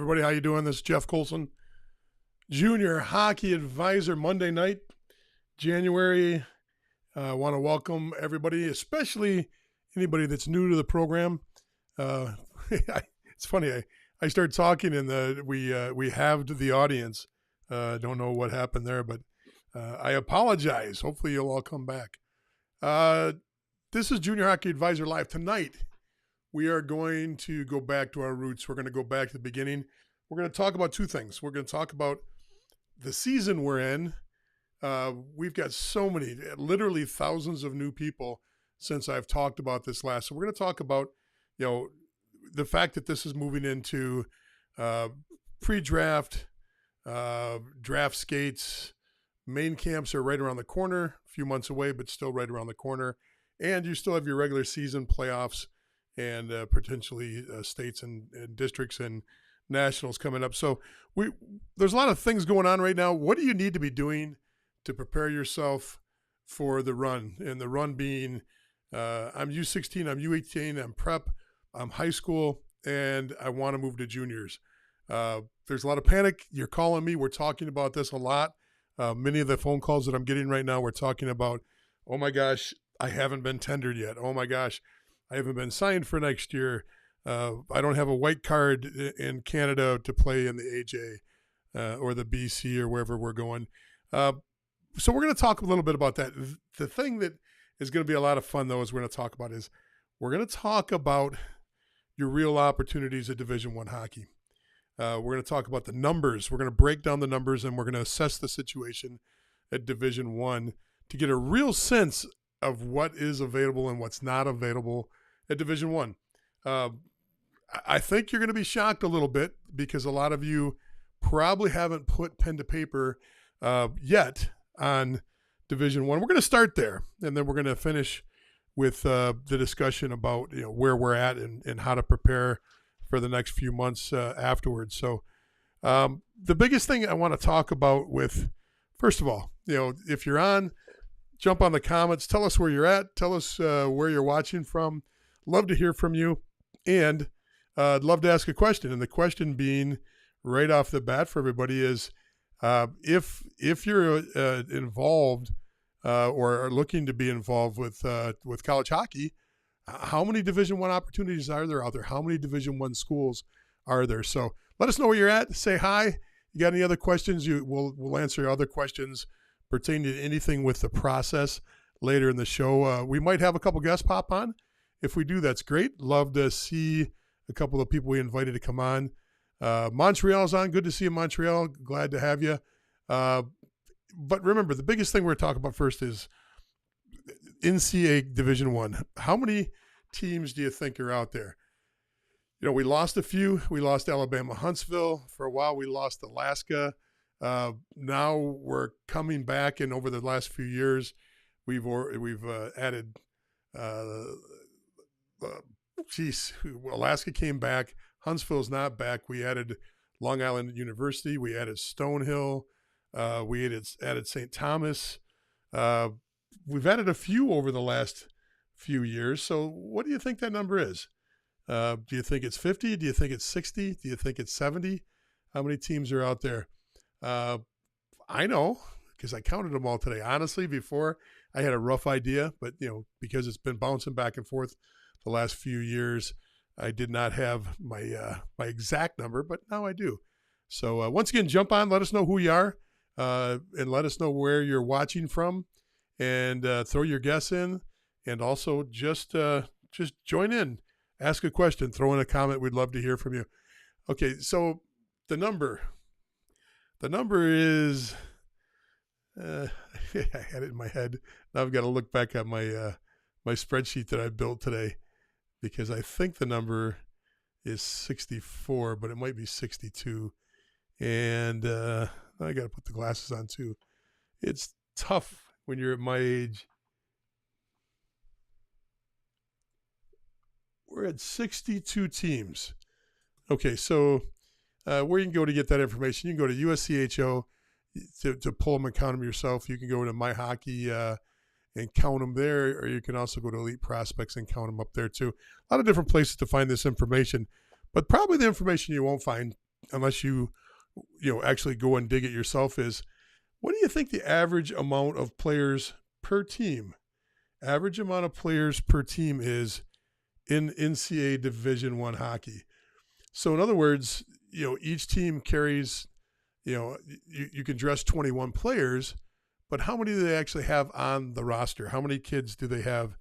everybody. How you doing? This is Jeff Colson, Junior Hockey Advisor. Monday night, January. I want to welcome everybody, especially anybody that's new to the program. It's funny. I started talking and we halved the audience. Don't know what happened there, but I apologize. Hopefully you'll all come back. This is Junior Hockey Advisor Live. Tonight, we are going to go back to our roots. We're going to go back to the beginning. We're going to talk about two things. We're going to talk about the season we're in. We've got so many, literally thousands of new people since I've talked about this last. So we're going to talk about, the fact that this is moving into pre-draft, draft skates. Main camps are right around the corner, a few months away, but still right around the corner. And you still have your regular season playoffs and potentially states and districts and nationals coming up. So there's a lot of things going on right now. What do you need to be doing to prepare yourself for the run? And the run being, I'm U16, I'm U18, I'm prep, I'm high school, and I want to move to juniors. There's a lot of panic. You're calling me. We're talking about this a lot. Many of the phone calls that I'm getting right now, we're talking about, oh my gosh, I haven't been tendered yet. Oh my gosh, I haven't been signed for next year. I don't have a white card in Canada to play in the AJ or the BC or wherever we're going. So we're going to talk a little bit about that. The thing that is going to be a lot of fun, though, is we're going to talk about your real opportunities at Division I hockey. We're going to talk about the numbers. We're going to break down the numbers, and we're going to assess the situation at Division I to get a real sense of what is available and what's not available at Division I. I think you're going to be shocked a little bit because a lot of you probably haven't put pen to paper yet on Division I. We're going to start there, and then we're going to finish with the discussion about where we're at and how to prepare for the next few months afterwards. So the biggest thing I want to talk about with, first of all, if you're on, jump on the comments. Tell us where you're at. Tell us where you're watching from. Love to hear from you. And I'd love to ask a question. And the question being right off the bat for everybody is, if you're involved or are looking to be involved with college hockey, how many Division I opportunities are there out there? How many Division I schools are there? So let us know where you're at. Say hi. You got any other questions? We'll answer your other questions pertaining to anything with the process later in the show. We might have a couple guests pop on. If we do, that's great. Love to see a couple of people we invited to come on. Montreal's on. Good to see you, Montreal. Glad to have you. But remember, the biggest thing we're talking about first is NCAA Division I. How many teams do you think are out there? We lost a few. We lost Alabama Huntsville. For a while, we lost Alaska. Now we're coming back, and over the last few years, we've added. Alaska came back. Huntsville's not back. We added Long Island University. We added Stonehill. We added St. Thomas. We've added a few over the last few years. So what do you think that number is? Do you think it's 50? Do you think it's 60? Do you think it's 70? How many teams are out there? I know because I counted them all today. Honestly, before I had a rough idea, but because it's been bouncing back and forth the last few years, I did not have my exact number, but now I do. So once again, jump on, let us know who you are, and let us know where you're watching from, and throw your guess in, and also just join in, ask a question, throw in a comment. We'd love to hear from you. Okay, so the number is I had it in my head. Now I've got to look back at my spreadsheet that I built today, because I think the number is 64, but it might be 62. And I got to put the glasses on too. It's tough when you're at my age. We're at 62 teams. Okay, so where you can go to get that information, you can go to USCHO to pull them and count them yourself. You can go to My Hockey and count them there, or you can also go to Elite Prospects and count them up there too. A lot of different places to find this information, but probably the information you won't find unless you actually go and dig it yourself, is what do you think the average amount of players per team, average amount of players per team is in NCAA Division I hockey? So in other words, each team carries, you can dress 21 players, but how many do they actually have on the roster? How many kids do they have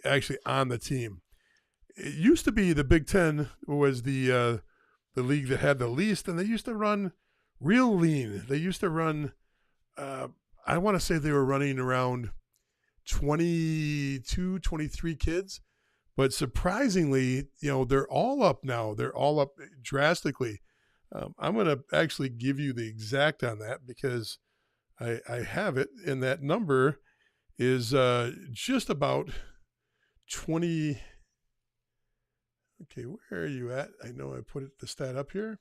actually on the team? It used to be the Big Ten was the league that had the least, and they used to run real lean. They used to run, I want to say they were running around 22, 23 kids. But surprisingly, they're all up now. They're all up drastically. I'm going to actually give you the exact on that because I have it, and that number is just about 20. Okay, where are you at? I know I put the stat up here.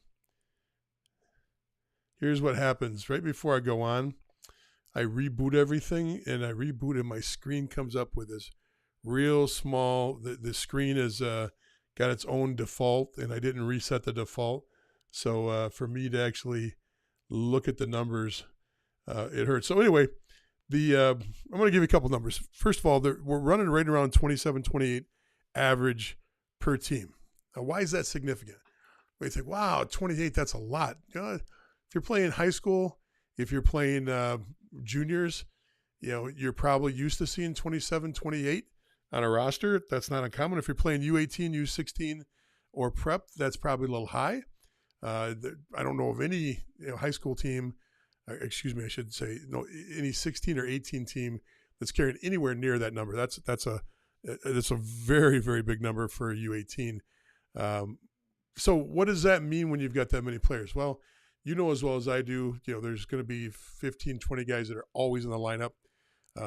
Here's what happens. Right before I go on, I reboot everything, and I reboot, and my screen comes up with this real small. The screen is got its own default, and I didn't reset the default. So for me to actually look at the numbers, it hurts. So anyway, I'm going to give you a couple numbers. First of all, we're running right around 27, 28 average per team. Now, why is that significant? Well, you think, wow, 28, that's a lot. If you're playing high school, if you're playing juniors, you're probably used to seeing 27, 28 on a roster. That's not uncommon. If you're playing U18, U16, or prep, that's probably a little high. I don't know of any high school team, I should say, any 16 or 18 team that's carrying anywhere near that number. That's a very, very big number for a U18. So what does that mean when you've got that many players? Well, as well as I do, there's going to be 15, 20 guys that are always in the lineup.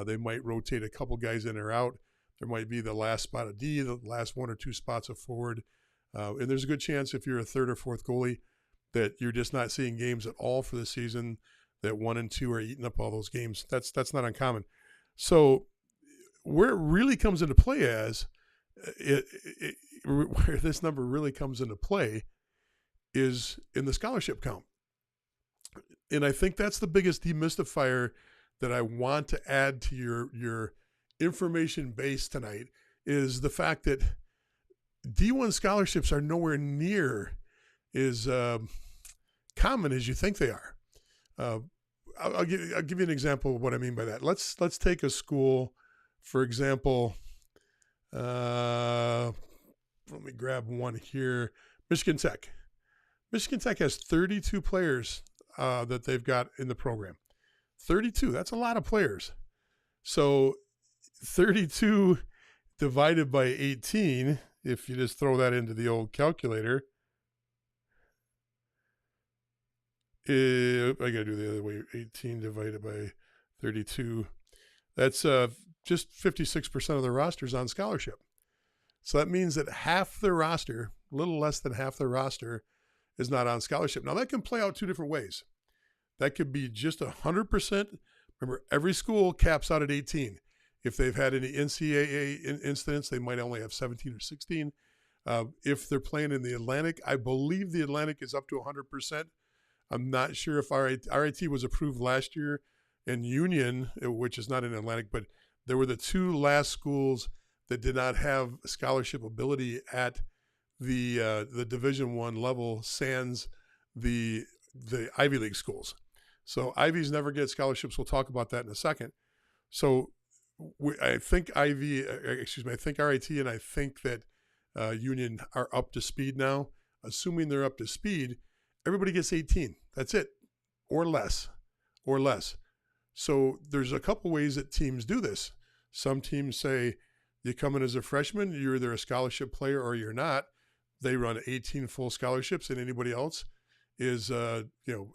They might rotate a couple guys in or out. There might be the last spot of D, the last one or two spots of forward. And there's a good chance if you're a third or fourth goalie that you're just not seeing games at all for the season, that 1 and 2 are eating up all those games. That's not uncommon. So where it really comes into play where this number really comes into play is in the scholarship count. And I think that's the biggest demystifier that I want to add to your information base tonight, is the fact that D1 scholarships are nowhere near as common as you think they are. I'll give you an example of what I mean by that. Let's take a school, for example. Let me grab one here. Michigan Tech. Michigan Tech has 32 players that they've got in the program. 32. That's a lot of players. So 32 divided by 18, if you just throw that into the old calculator, I got to do the other way. 18 divided by 32. That's just 56% of the roster's on scholarship. So that means that half the roster, a little less than half the roster, is not on scholarship. Now, that can play out two different ways. That could be just 100%. Remember, every school caps out at 18. If they've had any NCAA incidents, they might only have 17 or 16. If they're playing in the Atlantic, I believe the Atlantic is up to 100%. I'm not sure if RIT was approved last year, and Union, which is not in Atlantic, but there were the two last schools that did not have scholarship ability at the Division I level, sans the Ivy League schools. So Ivies never get scholarships. We'll talk about that in a second. So I think I think RIT and I think that Union are up to speed now. Assuming they're up to speed, everybody gets 18. That's it, or less. So there's a couple ways that teams do this. Some teams say you come in as a freshman, you're either a scholarship player or you're not. They run 18 full scholarships, and anybody else is a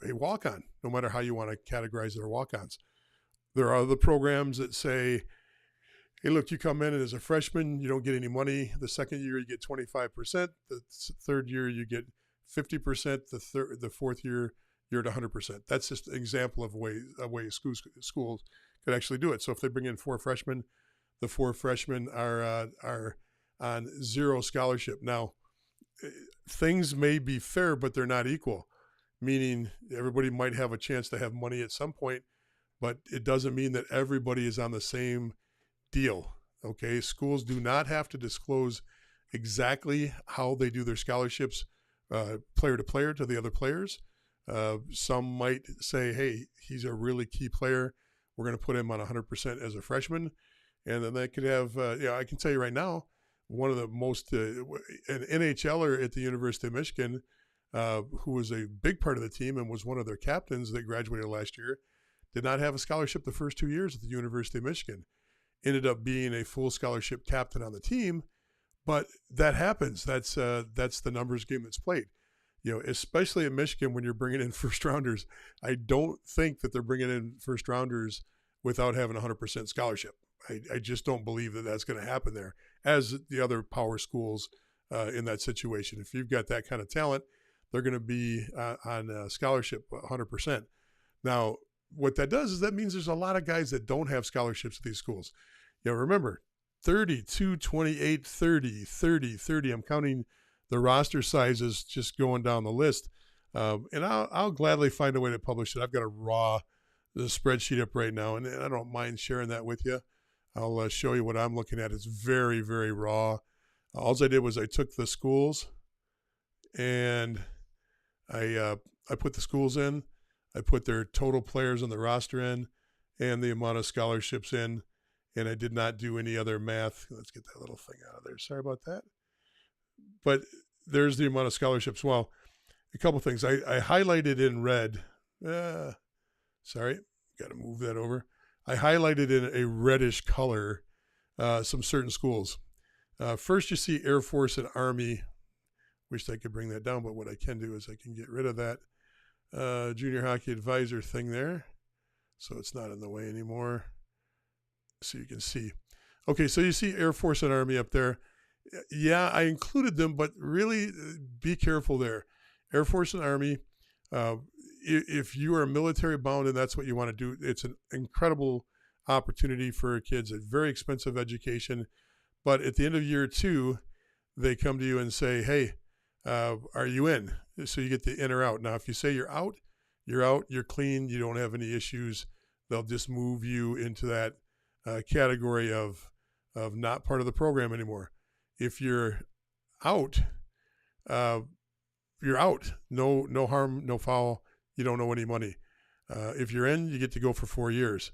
walk-on, no matter how you want to categorize their walk-ons. There are other programs that say, hey, look, you come in and as a freshman, you don't get any money. The second year, you get 25%. The third year, you get 50%. The fourth year, you're at 100%. That's just an example of a way schools could actually do it. So if they bring in 4 freshmen, the 4 freshmen are on 0 scholarship. Now, things may be fair, but they're not equal, meaning everybody might have a chance to have money at some point, but it doesn't mean that everybody is on the same deal. Okay, schools do not have to disclose exactly how they do their scholarships, player to player, to the other players. Some might say, hey, he's a really key player, we're going to put him on 100% as a freshman. And then they could have, I can tell you right now, one of the most, an NHLer at the University of Michigan, who was a big part of the team and was one of their captains that graduated last year, did not have a scholarship the first 2 years at the University of Michigan. Ended up being a full scholarship captain on the team, but that happens. That's the numbers game that's played. Especially at Michigan when you're bringing in first rounders. I don't think that they're bringing in first rounders without having a 100% scholarship. I just don't believe that that's going to happen there, as the other power schools in that situation. If you've got that kind of talent, they're going to be on scholarship 100%. Now, what that does is that means there's a lot of guys that don't have scholarships at these schools. Remember, 32, 28, 30, 30, 30. I'm counting the roster sizes just going down the list. And I'll gladly find a way to publish it. I've got the spreadsheet up right now, and I don't mind sharing that with you. I'll show you what I'm looking at. It's very, very raw. All I did was I took the schools and I put the schools in. I put their total players on the roster in and the amount of scholarships in, and I did not do any other math. Let's get that little thing out of there. Sorry about that. But there's the amount of scholarships. Well, a couple things. I highlighted in red. Sorry, got to move that over. I highlighted in a reddish color some certain schools. First, you see Air Force and Army. Wish I could bring that down, but what I can do is I can get rid of that junior hockey advisor thing there, so it's not in the way anymore. So you can see. Okay, so you see Air Force and Army up there. Yeah, I included them, but really be careful there. Air Force and Army, if you are military bound and that's what you want to do, it's an incredible opportunity for kids, a very expensive education. But at the end of year 2, they come to you and say, hey, are you in? So you get the in or out. Now, if you say you're out, you're clean, you don't have any issues, they'll just move you into that category of not part of the program anymore. If you're out, you're out. No harm, no foul. You don't owe any money. If you're in, you get to go for 4 years.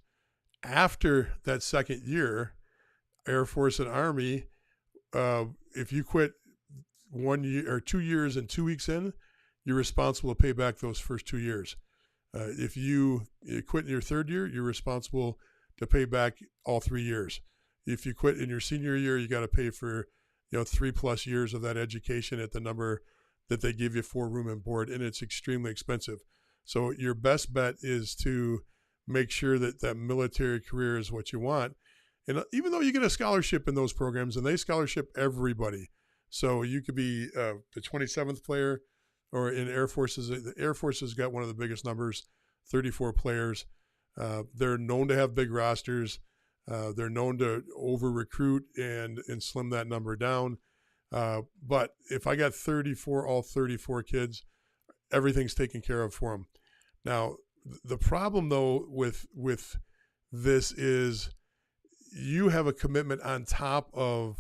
After that second year, Air Force and Army, if you quit 1 year or 2 years and 2 weeks in, you're responsible to pay back those first 2 years. If you quit in your third year, you're responsible to pay back all 3 years. If you quit in your senior year, you got to pay for 3+ years of that education at the number that they give you for room and board, and it's extremely expensive. So your best bet is to make sure that that military career is what you want. And even though you get a scholarship in those programs, and they scholarship everybody, so you could be the 27th player, or in Air Forces, the Air Force has got one of the biggest numbers, 34 players. They're known to have big rosters. They're known to over-recruit and slim that number down. But if I got all 34 kids, everything's taken care of for them. Now, the problem, though, with this is you have a commitment on top of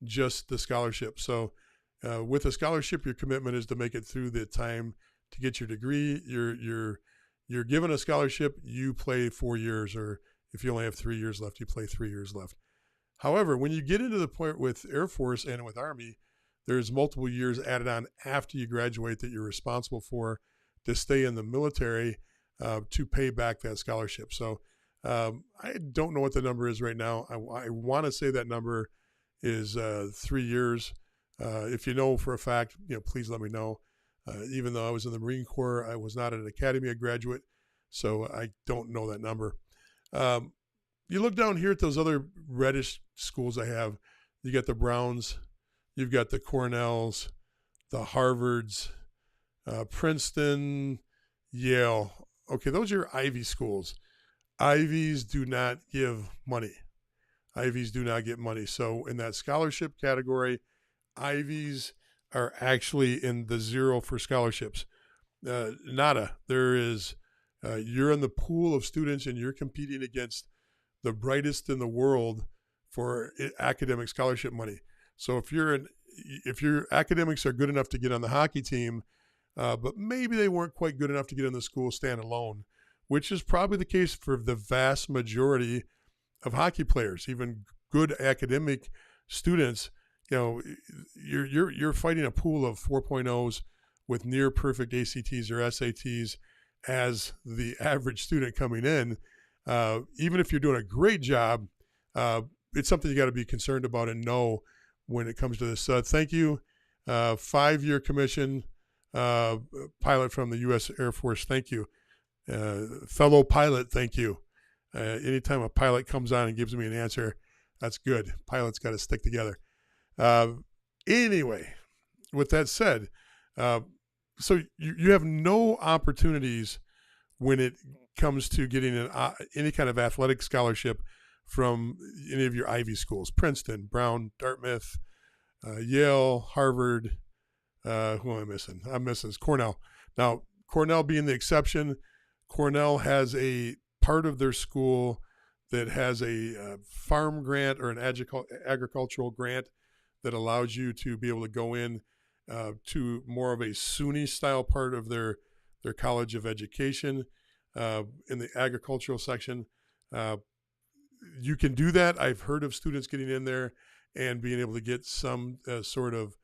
just the scholarship. So with a scholarship, your commitment is to make it through the time to get your degree. You're given a scholarship, you play 4 years, or if you only have 3 years left, you play 3 years left. However, when you get into the point with Air Force and with Army, there's multiple years added on after you graduate that you're responsible for to stay in the military to pay back that scholarship. So I don't know what the number is right now. I want to say that number is 3 years. If you know for a fact, please let me know. Even though I was in the Marine Corps, I was not an academy graduate, so I don't know that number. You look down here at those other reddish schools I have. You got the Browns, you've got the Cornells, the Harvards, Princeton, Yale. Okay, those are your Ivy schools. Ivies do not give money. Ivies do not get money. So in that scholarship category, Ivies are actually in the zero for scholarships. Nada. There is, you're in the pool of students and you're competing against the brightest in the world for academic scholarship money. So if your academics are good enough to get on the hockey team, but maybe they weren't quite good enough to get in the school standalone, which is probably the case for the vast majority of hockey players, even good academic students. You're fighting a pool of 4.0s with near perfect ACTs or SATs as the average student coming in. Even if you're doing a great job, it's something you got to be concerned about and know when it comes to this. Thank you, 5-year commission pilot from the U.S. Air Force. Thank you, fellow pilot. Thank you. Anytime a pilot comes on and gives me an answer, that's good. Pilots got to stick together. Anyway, with that said, so you have no opportunities when it comes to getting any kind of athletic scholarship from any of your Ivy schools: Princeton, Brown, Dartmouth, Yale, Harvard. Who am I missing? I'm missing Cornell. Now, Cornell being the exception, Cornell has a part of their school that has a farm grant or an agricultural grant that allows you to be able to go in to more of a SUNY style part of their College of Education in the agricultural section. You can do that. I've heard of students getting in there and being able to get some sort of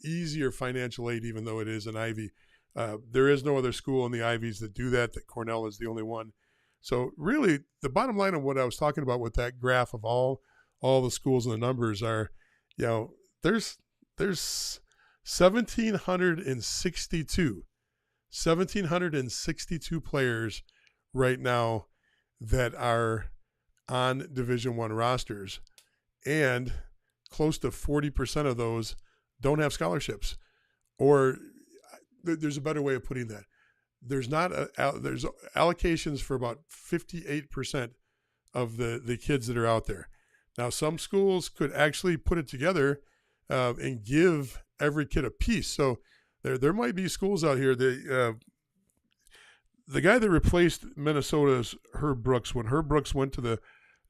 easier financial aid, even though it is an Ivy. There is no other school in the Ivies that do that. That Cornell is the only one. So really, the bottom line of what I was talking about with that graph of all the schools and the numbers are, there's 1,762 players right now that are on Division I rosters, and close to 40% of those don't have scholarships. Or there's a better way of putting that. There's allocations for about 58% of the kids that are out there. Now, some schools could actually put it together and give every kid a piece. So there might be schools out here that the guy that replaced Minnesota's Herb Brooks, when Herb Brooks went to the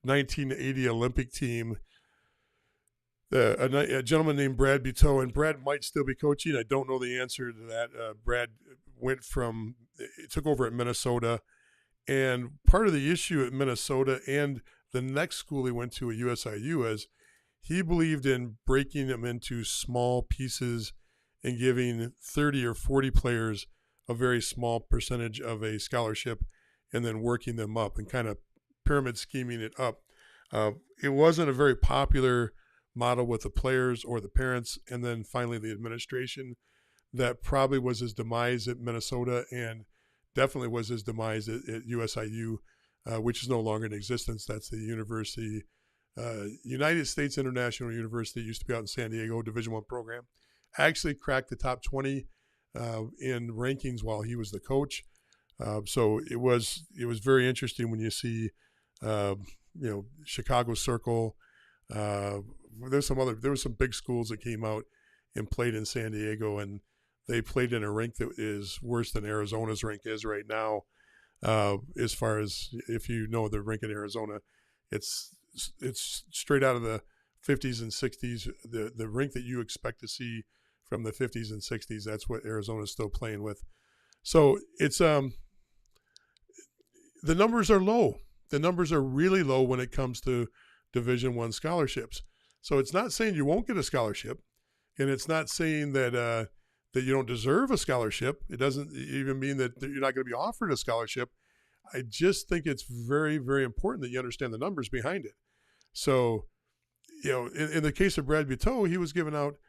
1980 Olympic team, a gentleman named Brad Buteau, and Brad might still be coaching. I don't know the answer to that. Brad took over at Minnesota, and part of the issue at Minnesota and the next school he went to at USIU is he believed in breaking them into small pieces and giving 30 or 40 players a very small percentage of a scholarship and then working them up and kind of pyramid scheming it up. It wasn't a very popular model with the players or the parents, and then finally the administration. That probably was his demise at Minnesota and definitely was his demise at USIU, which is no longer in existence. That's the university, United States International University. It used to be out in San Diego, Division I program. Actually cracked the top 20 in rankings while he was the coach. So it was very interesting when you see, Chicago Circle. There were some big schools that came out and played in San Diego, and they played in a rink that is worse than Arizona's rink is right now. As far as, if you know the rink in Arizona, it's straight out of the 50s and 60s. The rink that you expect to see from the 50s and 60s, that's what Arizona's still playing with. So it's the numbers are low. The numbers are really low when it comes to Division I scholarships. So it's not saying you won't get a scholarship, and it's not saying that that you don't deserve a scholarship. It doesn't even mean that you're not going to be offered a scholarship. I just think it's very, very important that you understand the numbers behind it. So, in the case of Brad Buteau, he was giving out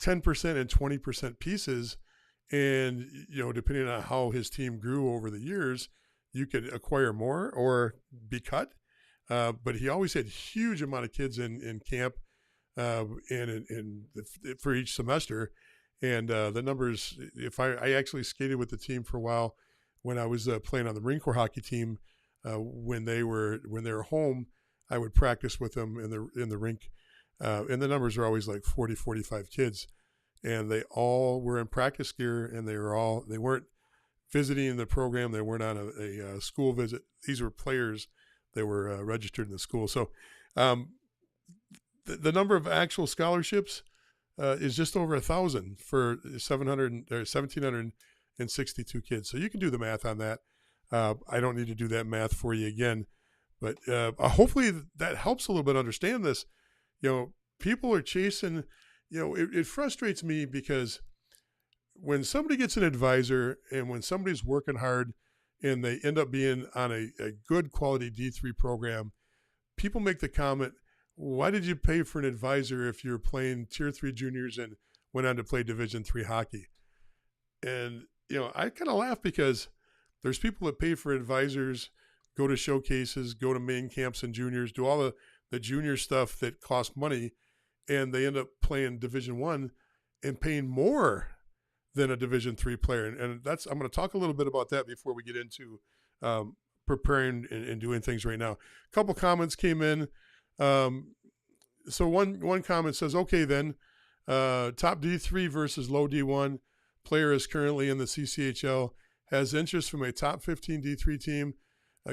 10% and 20% pieces, and depending on how his team grew over the years, you could acquire more or be cut. But he always had huge amount of kids in camp for each semester. And the numbers, I actually skated with the team for a while when I was playing on the Marine Corps hockey team. When they were home, I would practice with them in the rink. And the numbers are always like 40, 45 kids. and they all were in practice gear, and they weren't visiting the program. They weren't on a school visit. These were players that were registered in the school. So the number of actual scholarships is just over 1,000 for 1,762 kids. So you can do the math on that. I don't need to do that math for you again, but hopefully that helps a little bit understand this. People are chasing, it frustrates me because when somebody gets an advisor and when somebody's working hard and they end up being on a good quality D3 program, people make the comment, why did you pay for an advisor if you're playing Tier 3 juniors and went on to play Division 3 hockey? And, I kind of laugh because there's people that pay for advisors, go to showcases, go to main camps and juniors, do all the junior stuff that costs money, and they end up playing Division 1 and paying more than a Division 3 player. And I'm going to talk a little bit about that before we get into preparing and doing things right now. A couple comments came in. So one comment says, okay, then top D3 versus low D1 player is currently in the CCHL, has interest from a top 15 D3 team,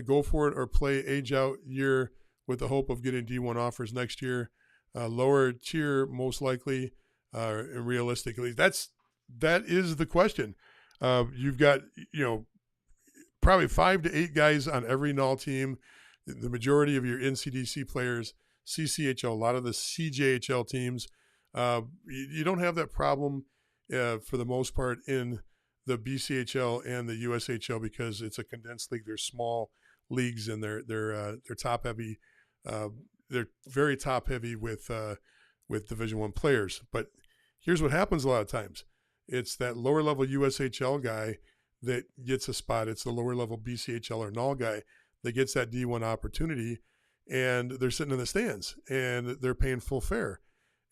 go for it or play age out year with the hope of getting D1 offers next year. Lower tier, most likely, and realistically. That is the question. You've got, probably 5 to 8 guys on every NOL team. The majority of your NCDC players, CCHL, a lot of the CJHL teams. You don't have that problem for the most part in the BCHL and the USHL because it's a condensed league. They're small leagues and they're top heavy. They're very top heavy with Division I players. But here's what happens a lot of times. It's that lower level USHL guy that gets a spot. It's the lower level BCHL or NOL guy that gets that D1 opportunity, and they're sitting in the stands and they're paying full fare.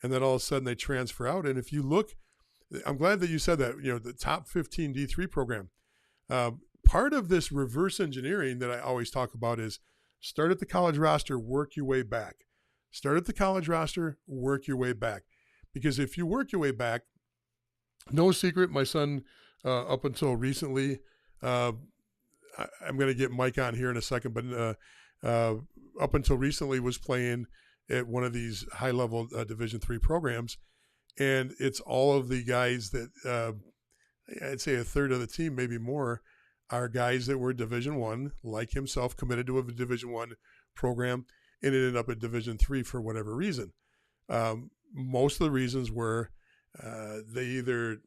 And then all of a sudden they transfer out. And if you look, I'm glad that you said that, the top 15 D3 program. Part of this reverse engineering that I always talk about is start at the college roster, work your way back. Start at the college roster, work your way back. Because if you work your way back, no secret, my son, up until recently, I'm going to get Mike on here in a second, but up until recently was playing at one of these high-level Division III programs, and it's all of the guys that I'd say a third of the team, maybe more, are guys that were Division I, like himself, committed to a Division I program, and ended up at Division III for whatever reason. Most of the reasons were they either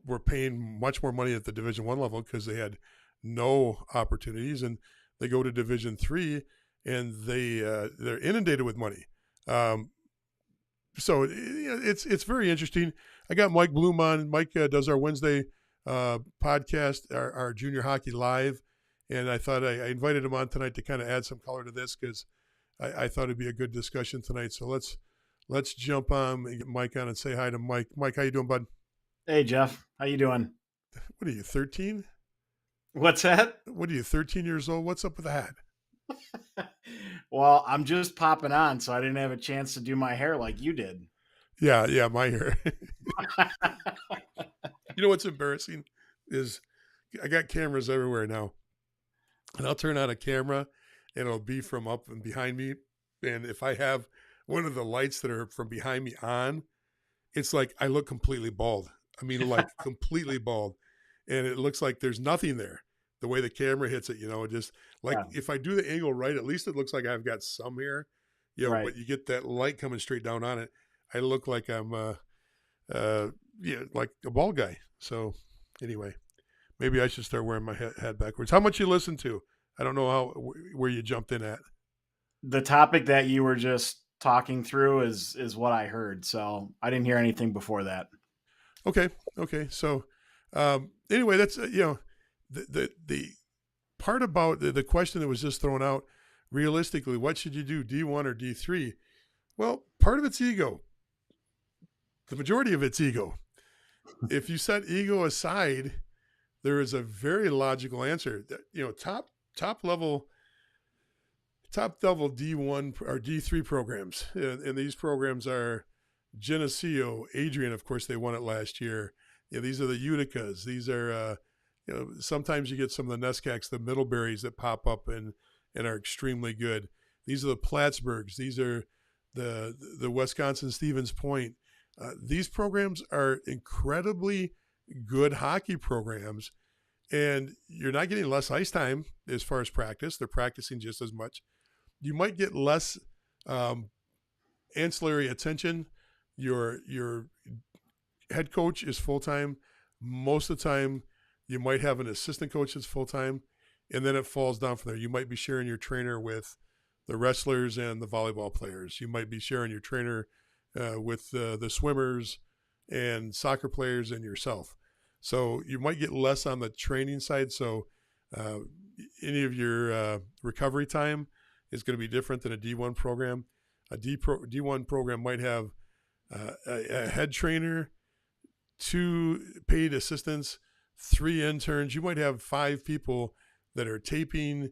were paying much more money at the Division I level because they had no opportunities, and they go to Division III and they're inundated with money. So it's very interesting. I got Mike Bloom on. Mike does our Wednesday podcast, our Junior Hockey Live, and I thought I invited him on tonight to kind of add some color to this because I thought it'd be a good discussion tonight. So let's jump on and get Mike on and say hi to Mike. Mike, how you doing, bud? Hey, Jeff. How you doing? What are you, 13? What's that? What are you, 13 years old? What's up with that? Well, I'm just popping on, so I didn't have a chance to do my hair like you did. Yeah, my hair. You know what's embarrassing is I got cameras everywhere now. And I'll turn on a camera and it'll be from up and behind me. And if I have one of the lights that are from behind me on, it's like I look completely bald. I mean, like completely bald. And it looks like there's nothing there. The way the camera hits it, just like if I do the angle right, at least it looks like I've got some hair, Right. But you get that light coming straight down on it. I look like I'm, like a bald guy. So anyway, maybe I should start wearing my hat backwards. How much you listen to? I don't know where you jumped in at. The topic that you were just talking through is what I heard, so I didn't hear anything before that. Okay. So anyway, that's the part about the question that was just thrown out. Realistically, what should you do, D1 or D3? Well, part of it's ego. The majority of it's ego. If you set ego aside, there is a very logical answer. That top level D1 or D3 programs, and these programs are Geneseo, Adrian, of course, they won it last year. These are the Uticas. These are, sometimes you get some of the Nescacs, the Middleberries that pop up and are extremely good. These are the Plattsburghs. These are the Wisconsin Stevens Point. These programs are incredibly good hockey programs, and you're not getting less ice time as far as practice. They're practicing just as much. You might get less ancillary attention. Your head coach is full-time. Most of the time, you might have an assistant coach that's full-time, and then it falls down from there. You might be sharing your trainer with the wrestlers and the volleyball players. You might be sharing your trainer with the swimmers and soccer players and yourself. So you might get less on the training side. So any of your recovery time is going to be different than a D1 program. A D1 program might have a head trainer, 2 paid assistants, 3 interns. You might have 5 people that are taping,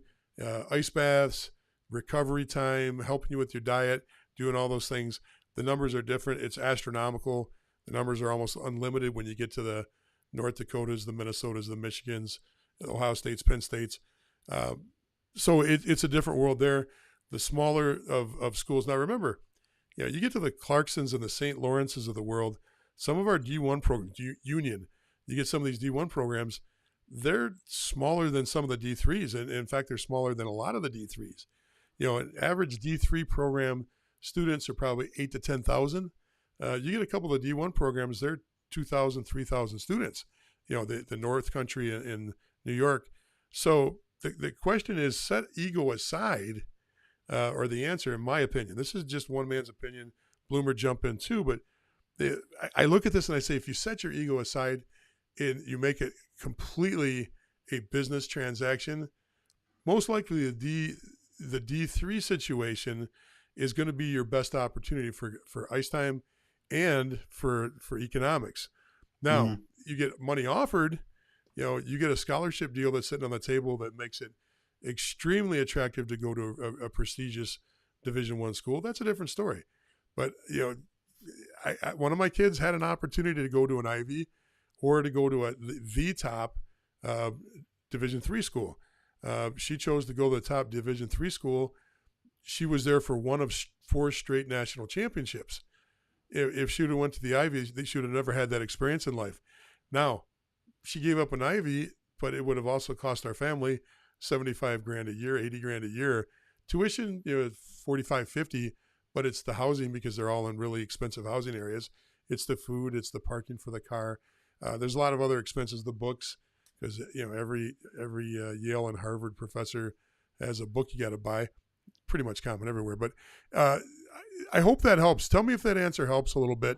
ice baths, recovery time, helping you with your diet, doing all those things. The numbers are different. It's astronomical. The numbers are almost unlimited when you get to the North Dakotas, the Minnesotas, the Michigans, the Ohio States, Penn States. So it's a different world there. The smaller of schools. Now remember, you get to the Clarksons and the St. Lawrences of the world. Some of our D1 programs, Union, you get some of these D1 programs, they're smaller than some of the D3s. And in fact, they're smaller than a lot of the D3s. An average D3 program students are probably 8,000 to 10,000. You get a couple of the D1 programs, they're 2,000, 3,000 students, the North Country in New York. So the question is, set ego aside, or the answer, in my opinion. This is just one man's opinion. Bloomer jump in too, but I look at this and I say, if you set your ego aside and you make it completely a business transaction, most likely the D3 situation is going to be your best opportunity for ice time and for economics. Now, you get money offered, you get a scholarship deal that's sitting on the table that makes it extremely attractive to go to a prestigious Division I school. That's a different story. But, one of my kids had an opportunity to go to an Ivy or to go to the top Division III school. She chose to go to the top Division III school. She was there for one of 4 straight national championships. If she would have went to the Ivy, she would have never had that experience in life. Now, she gave up an Ivy, but it would have also cost our family $75,000 a year, $80,000 a year. Tuition, $45,000, $50,000, but it's the housing because they're all in really expensive housing areas. It's the food, it's the parking for the car. There's a lot of other expenses, the books, because every Yale and Harvard professor has a book you got to buy. Pretty much common everywhere. But I hope that helps. Tell me if that answer helps a little bit.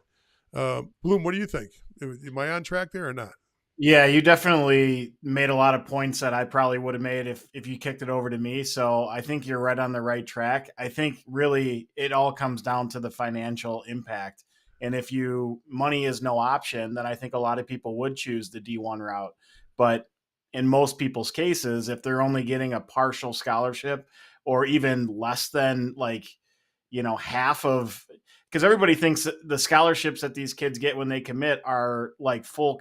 Bloom, what do you think? Am I on track there or not? Yeah, you definitely made a lot of points that I probably would have made if you kicked it over to me. So I think you're right on the right track. I think really it all comes down to the financial impact. And if money is no option, then I think a lot of people would choose the D1 route. But in most people's cases, if they're only getting a partial scholarship or even less than half of, because everybody thinks that the scholarships that these kids get when they commit are like full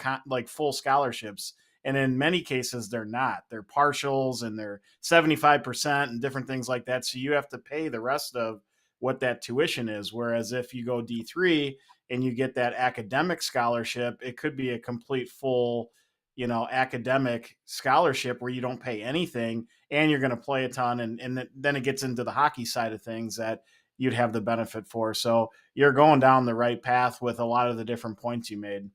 scholarships. And in many cases, they're not. They're partials and they're 75% and different things like that. So you have to pay the rest of what that tuition is. Whereas if you go D3 and you get that academic scholarship, it could be a complete full, academic scholarship where you don't pay anything and you're going to play a ton. And then it gets into the hockey side of things that you'd have the benefit for. So you're going down the right path with a lot of the different points you made.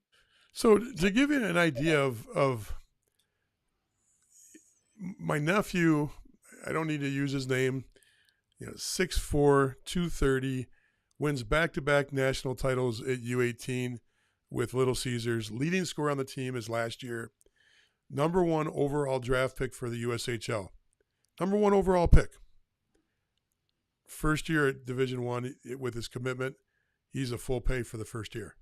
So to give you an idea of my nephew, I don't need to use his name, 6'4", 230, wins back-to-back national titles at U18 with Little Caesars. Leading scorer on the team is last year. Number 1 overall draft pick for the USHL. Number 1 overall pick. First year at Division I with his commitment, he's a full pay for the first year.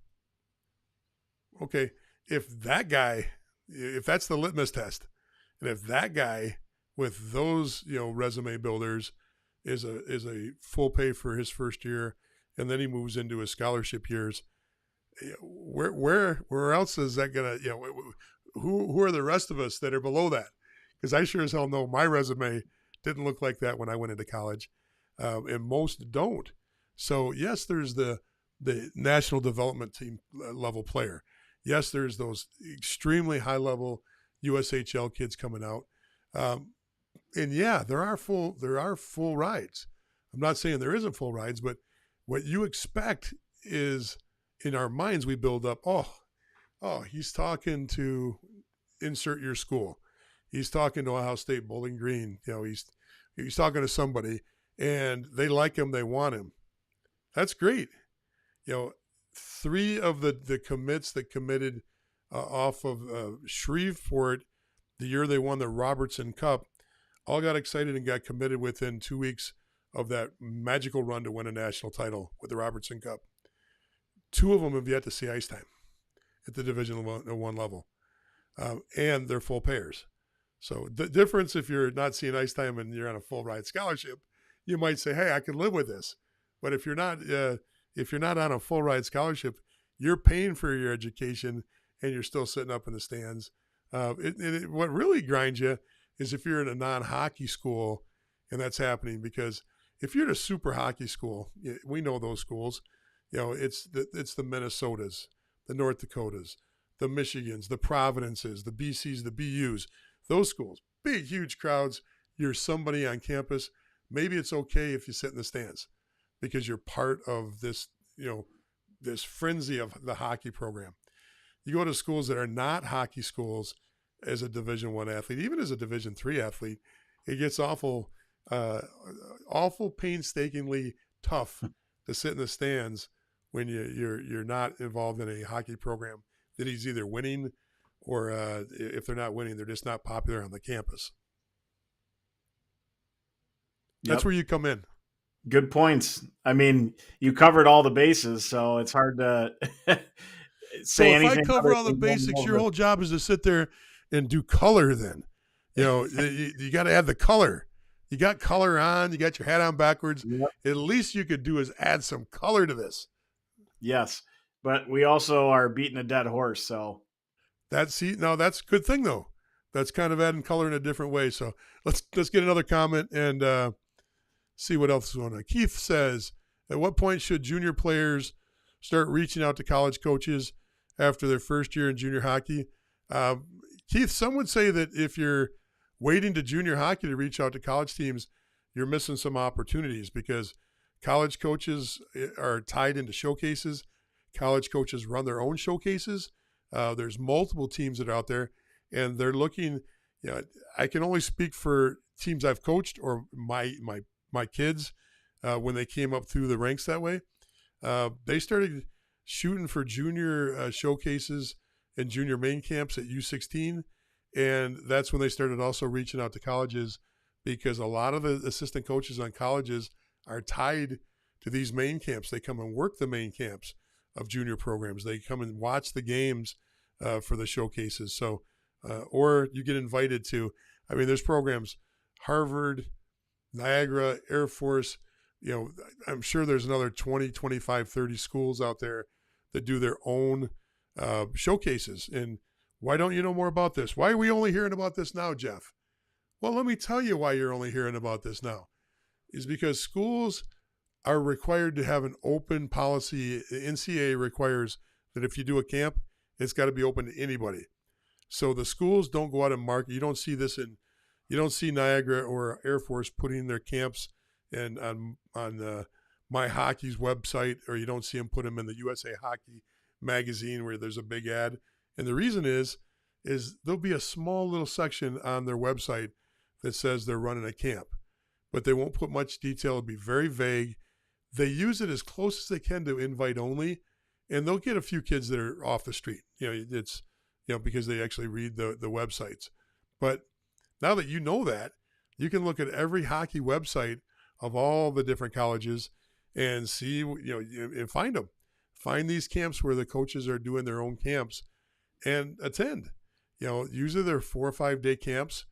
Okay, if that's the litmus test, and if that guy with those resume builders is a full pay for his first year and then he moves into his scholarship years. Where else is that gonna, who are the rest of us that are below that? Because I sure as hell know my resume didn't look like that when I went into college, and most don't. So yes, there's the national development team level player. Yes, there's those extremely high level USHL kids coming out, and yeah, there are full rides. I'm not saying there isn't full rides, but what you expect is, in our minds, we build up. Oh, he's talking to insert your school. He's talking to Ohio State, Bowling Green. He's talking to somebody, and they like him. They want him. That's great. 3 of the commits that committed off of Shreveport the year they won the Robertson Cup all got excited and got committed within 2 weeks of that magical run to win a national title with the Robertson Cup. 2 of them have yet to see ice time at the Division I level, and they're full payers. So the difference, if you're not seeing ice time and you're on a full ride scholarship, you might say, "Hey, I can live with this." But if you're not on a full ride scholarship, you're paying for your education and you're still sitting up in the stands. What really grinds you is if you're in a non-hockey school and that's happening, because if you're at a super hockey school, we know those schools. It's the Minnesotas, the North Dakotas, the Michigans, the Providences, the BCs, the BUs, those schools, big, huge crowds. You're somebody on campus. Maybe it's okay if you sit in the stands because you're part of this, this frenzy of the hockey program. You go to schools that are not hockey schools as a Division I athlete, even as a Division III athlete, it gets awful painstakingly tough to sit in the stands when you're not involved in a hockey program that is either winning or if they're not winning, they're just not popular on the campus. That's where you come in. Good points. I mean, you covered all the bases, so it's hard to say anything. If I cover all the basics, your whole job is to sit there and do color then. You got to add the color. You got color on, you got your hat on backwards. Yep. At least you could do is add some color to this. Yes, but we also are beating a dead horse, so. That's a good thing, though. That's kind of adding color in a different way. So let's get another comment and see what else is going on. Keith says, at what point should junior players start reaching out to college coaches after their first year in junior hockey? Keith, some would say that if you're waiting to junior hockey to reach out to college teams, you're missing some opportunities because college coaches are tied into showcases. College coaches run their own showcases. There's multiple teams that are out there, and they're looking. I can only speak for teams I've coached or my kids when they came up through the ranks that way. They started shooting for junior showcases and junior main camps at U16, and that's when they started also reaching out to colleges because a lot of the assistant coaches on colleges are tied to these main camps. They come and work the main camps of junior programs. They come and watch the games for the showcases. So, or you get invited to, there's programs, Harvard, Niagara, Air Force, I'm sure there's another 20, 25, 30 schools out there that do their own showcases. And why don't you know more about this? Why are we only hearing about this now, Jeff? Well, let me tell you why you're only hearing about this now. Is because schools are required to have an open policy. The NCAA requires that if you do a camp, it's got to be open to anybody. So the schools don't go out and market. You don't see this you don't see Niagara or Air Force putting their camps on My Hockey's website, or you don't see them put them in the USA Hockey magazine where there's a big ad. And the reason is there'll be a small little section on their website that says they're running a camp, but they won't put much detail. It'll be very vague. They use it as close as they can to invite only, and they'll get a few kids that are off the street. It's because they actually read the websites. But now that you know that, you can look at every hockey website of all the different colleges and see, and find them. Find these camps where the coaches are doing their own camps and attend. Usually they're 4 or 5 day camps.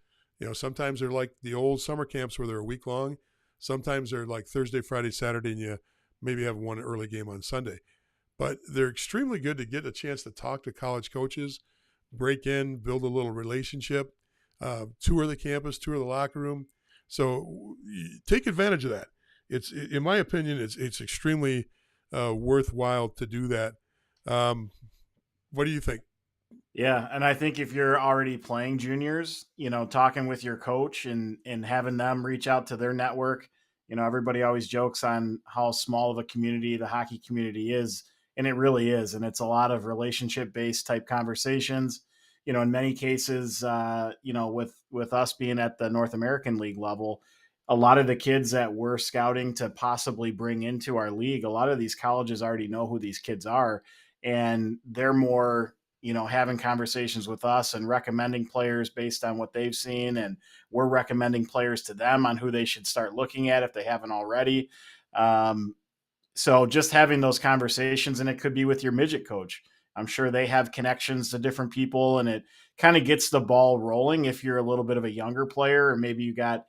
Sometimes they're like the old summer camps where they're a week long. Sometimes they're like Thursday, Friday, Saturday, and you maybe have one early game on Sunday. But they're extremely good to get a chance to talk to college coaches, break in, build a little relationship, tour the campus, tour the locker room. So take advantage of that. It's, in my opinion, it's extremely worthwhile to do that. What do you think? Yeah, and I think if you're already playing juniors, talking with your coach and having them reach out to their network, everybody always jokes on how small of a community the hockey community is, and it really is, and it's a lot of relationship based type conversations. In many cases, with us being at the North American League level, a lot of the kids that we're scouting to possibly bring into our league, a lot of these colleges already know who these kids are, and they're more having conversations with us and recommending players based on what they've seen. And we're recommending players to them on who they should start looking at if they haven't already. So just having those conversations, and it could be with your midget coach. I'm sure they have connections to different people, and it kind of gets the ball rolling if you're a little bit of a younger player, or maybe you got,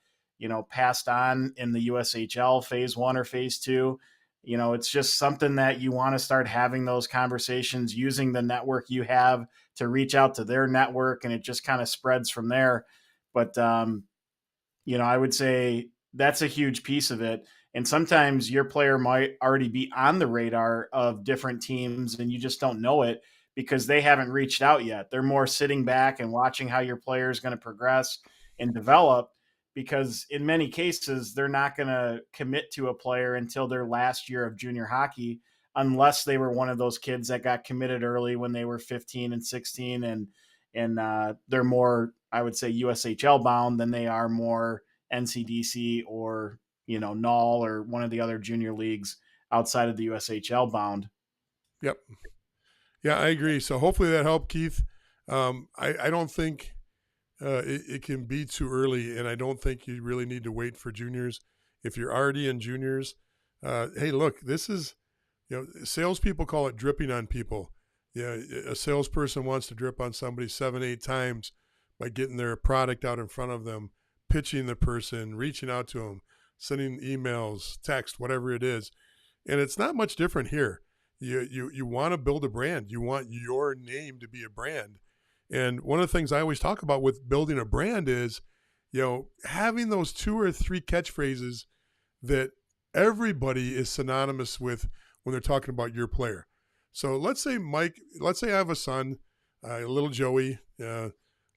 passed on in the USHL phase 1 or phase 2. It's just something that you want to start having those conversations using the network you have to reach out to their network, and it just kind of spreads from there. But, I would say that's a huge piece of it. And sometimes your player might already be on the radar of different teams and you just don't know it because they haven't reached out yet. They're more sitting back and watching how your player is going to progress and develop, because in many cases, they're not going to commit to a player until their last year of junior hockey, unless they were one of those kids that got committed early when they were 15 and 16. And they're more, I would say, USHL bound than they are more NCDC or, NUL or one of the other junior leagues outside of the USHL bound. Yep. Yeah, I agree. So hopefully that helped, Keith. I don't think it can be too early, and I don't think you really need to wait for juniors. If you're already in juniors, hey, look, this is, salespeople call it dripping on people. Yeah, a salesperson wants to drip on somebody 7, 8 times by getting their product out in front of them, pitching the person, reaching out to them, sending emails, text, whatever it is. And it's not much different here. You want to build a brand. You want your name to be a brand. And one of the things I always talk about with building a brand is, having those 2 or 3 catchphrases that everybody is synonymous with when they're talking about your player. So let's say I have a son, little Joey.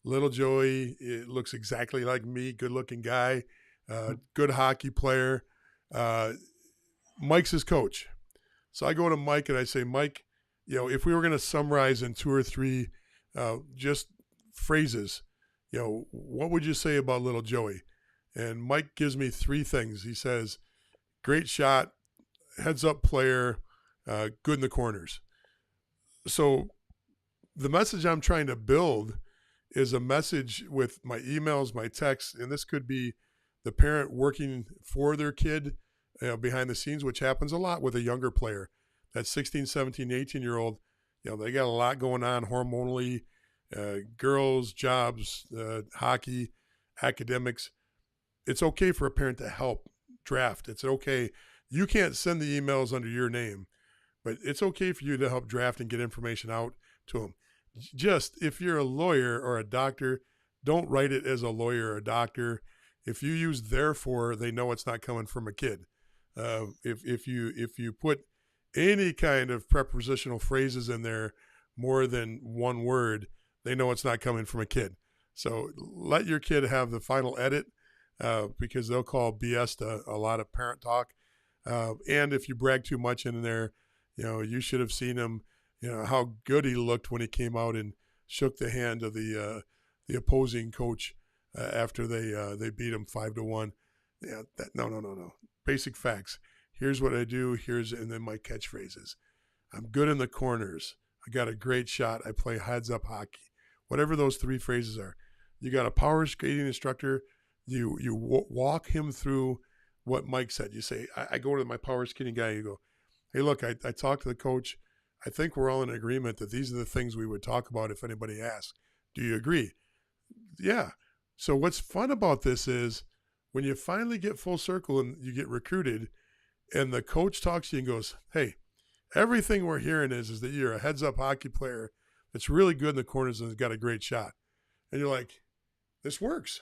Little Joey, it looks exactly like me, good looking guy, good hockey player. Mike's his coach. So I go to Mike and I say, Mike, if we were going to summarize in 2 or 3 just phrases, what would you say about little Joey? And Mike gives me 3 things. He says, great shot, heads up player, good in the corners. So the message I'm trying to build is a message with my emails, my texts, and this could be the parent working for their kid behind the scenes, which happens a lot with a younger player. That 16, 17, 18-year-old, they got a lot going on hormonally, girls, jobs, hockey, academics. It's okay for a parent to help draft. It's okay. You can't send the emails under your name, but it's okay for you to help draft and get information out to them. Just if you're a lawyer or a doctor, don't write it as a lawyer or a doctor. If you use therefore, they know it's not coming from a kid. If you put any kind of prepositional phrases in there more than one word, they know it's not coming from a kid. So let your kid have the final edit because they'll call BS to a lot of parent talk. And if you brag too much in there, you should have seen him, how good he looked when he came out and shook the hand of the opposing coach after they beat him 5-1. Yeah, no. Basic facts. Here's what I do. And then my catchphrases. I'm good in the corners. I got a great shot. I play heads up hockey. Whatever those 3 phrases are. You got a power skating instructor. You walk him through what Mike said. You say, I go to my power skating guy. You go, hey, look, I talked to the coach. I think we're all in agreement that these are the things we would talk about if anybody asks. Do you agree? Yeah. So what's fun about this is when you finally get full circle and you get recruited and the coach talks to you and goes, hey, everything we're hearing is that you're a heads-up hockey player that's really good in the corners and has got a great shot. And you're like, this works.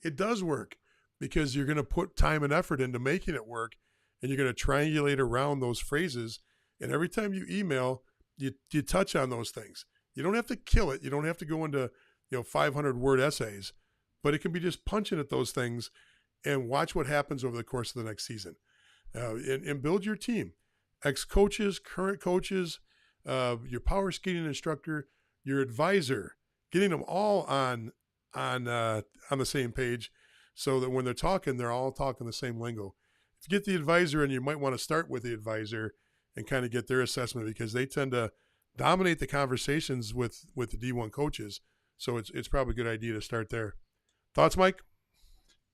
It does work because you're going to put time and effort into making it work, and you're going to triangulate around those phrases. And every time you email, you touch on those things. You don't have to kill it. You don't have to go into 500-word essays, but it can be just punching at those things and watch what happens over the course of the next season. And build your team. Ex-coaches, current coaches, your power skating instructor, your advisor, getting them all on the same page so that when they're talking, they're all talking the same lingo. If you get the advisor, and you might want to start with the advisor and kind of get their assessment, because they tend to dominate the conversations with the D1 coaches. So it's probably a good idea to start there. Thoughts, Mike?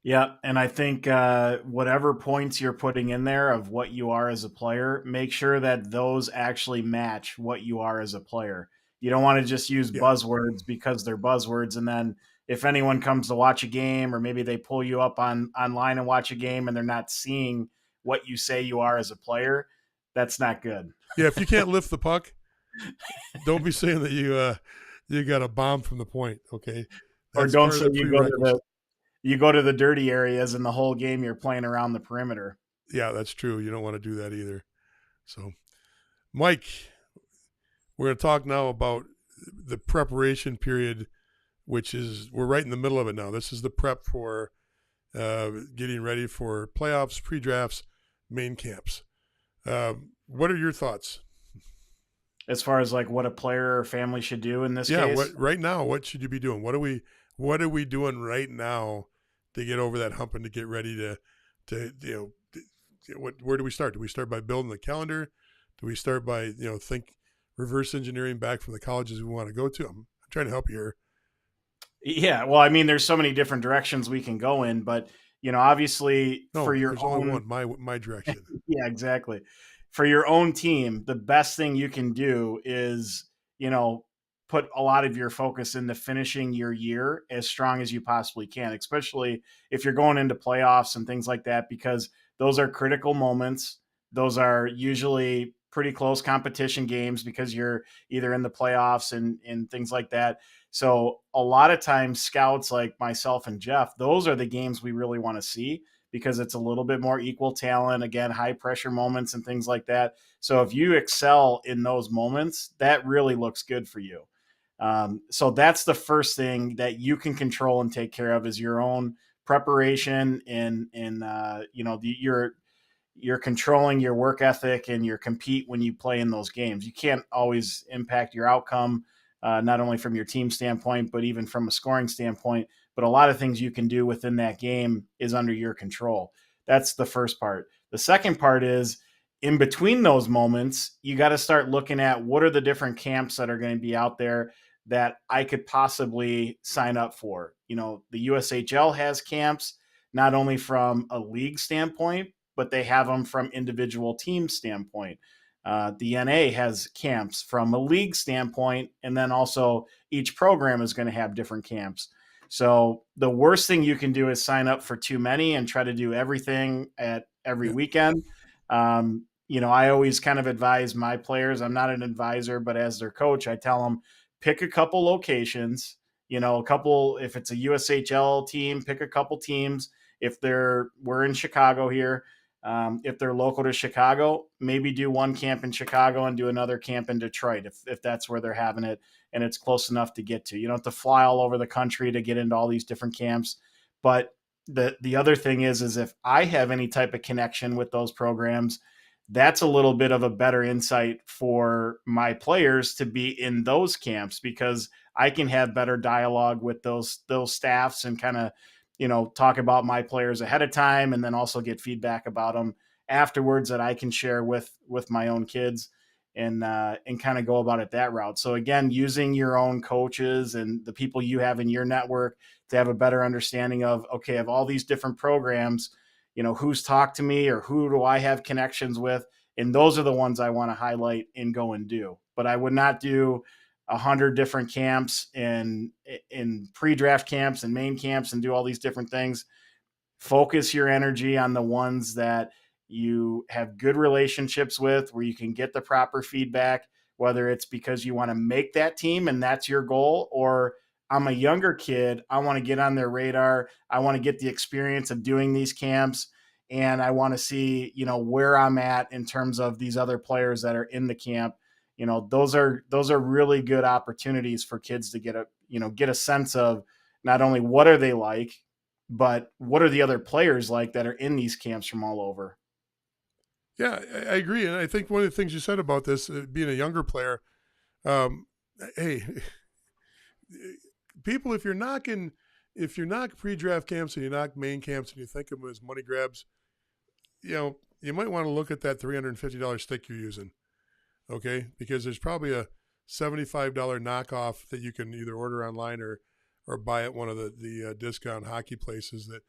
Yeah, and I think whatever points you're putting in there of what you are as a player, make sure that those actually match what you are as a player. You don't want to just use buzzwords because they're buzzwords, and then if anyone comes to watch a game, or maybe they pull you up online and watch a game, and they're not seeing what you say you are as a player, that's not good. Yeah, if you can't lift the puck, don't be saying that you got a bomb from the point, okay? That's, or don't say you go to the dirty areas and the whole game you're playing around the perimeter. Yeah, that's true. You don't want to do that either. So, Mike, we're going to talk now about the preparation period, which is, we're right in the middle of it now. This is the prep for getting ready for playoffs, pre-drafts, main camps. What are your thoughts? As far as like what a player or family should do in this case? Right now, what should you be doing? What are we doing right now to get over that hump and to get ready where do we start? Do we start by building the calendar? Do we start by, think reverse engineering back from the colleges we want to go to? I'm trying to help you here. Yeah. Well, I mean, there's so many different directions we can go in, but obviously for your own, only one, my direction. Yeah, exactly. For your own team, the best thing you can do is, put a lot of your focus into finishing your year as strong as you possibly can, especially if you're going into playoffs and things like that, because those are critical moments. Those are usually pretty close competition games because you're either in the playoffs and things like that. So a lot of times scouts like myself and Jeff, those are the games we really want to see because it's a little bit more equal talent, again, high pressure moments and things like that. So if you excel in those moments, that really looks good for you. So that's the first thing that you can control and take care of is your own preparation and you're controlling your work ethic and your compete when you play in those games. You can't always impact your outcome, not only from your team standpoint, but even from a scoring standpoint. But a lot of things you can do within that game is under your control. That's the first part. The second part is in between those moments, you got to start looking at what are the different camps that are going to be out there that I could possibly sign up for. The USHL has camps, not only from a league standpoint, but they have them from individual team standpoint. The NA has camps from a league standpoint, and then also each program is going to have different camps. So the worst thing you can do is sign up for too many and try to do everything at every weekend. I always kind of advise my players. I'm not an advisor, but as their coach, I tell them pick a couple locations, if it's a USHL team, pick a couple teams. If we're in Chicago here, if they're local to Chicago, maybe do one camp in Chicago and do another camp in Detroit if that's where they're having it and it's close enough to get to. You don't have to fly all over the country to get into all these different camps. But the other thing is if I have any type of connection with those programs, that's a little bit of a better insight for my players to be in those camps because I can have better dialogue with those staffs and kind of talk about my players ahead of time and then also get feedback about them afterwards that I can share with my own kids and kind of go about it that route. So again, using your own coaches and the people you have in your network to have a better understanding of all these different programs, who's talked to me or who do I have connections with. And those are the ones I want to highlight and go and do. But I would not do 100 different camps and in pre-draft camps and main camps and do all these different things. Focus your energy on the ones that you have good relationships with, where you can get the proper feedback, whether it's because you want to make that team and that's your goal, or I'm a younger kid, I want to get on their radar, I want to get the experience of doing these camps, and I want to see, where I'm at in terms of these other players that are in the camp. Those are really good opportunities for kids to get a sense of not only what are they like, but what are the other players like that are in these camps from all over. Yeah, I agree. And I think one of the things you said about this, being a younger player, um, hey, people, if you're not pre-draft camps and you're not main camps and you think of them as money grabs, you might want to look at that $350 stick you're using, okay? Because there's probably a $75 knockoff that you can either order online or buy at one of the discount hockey places that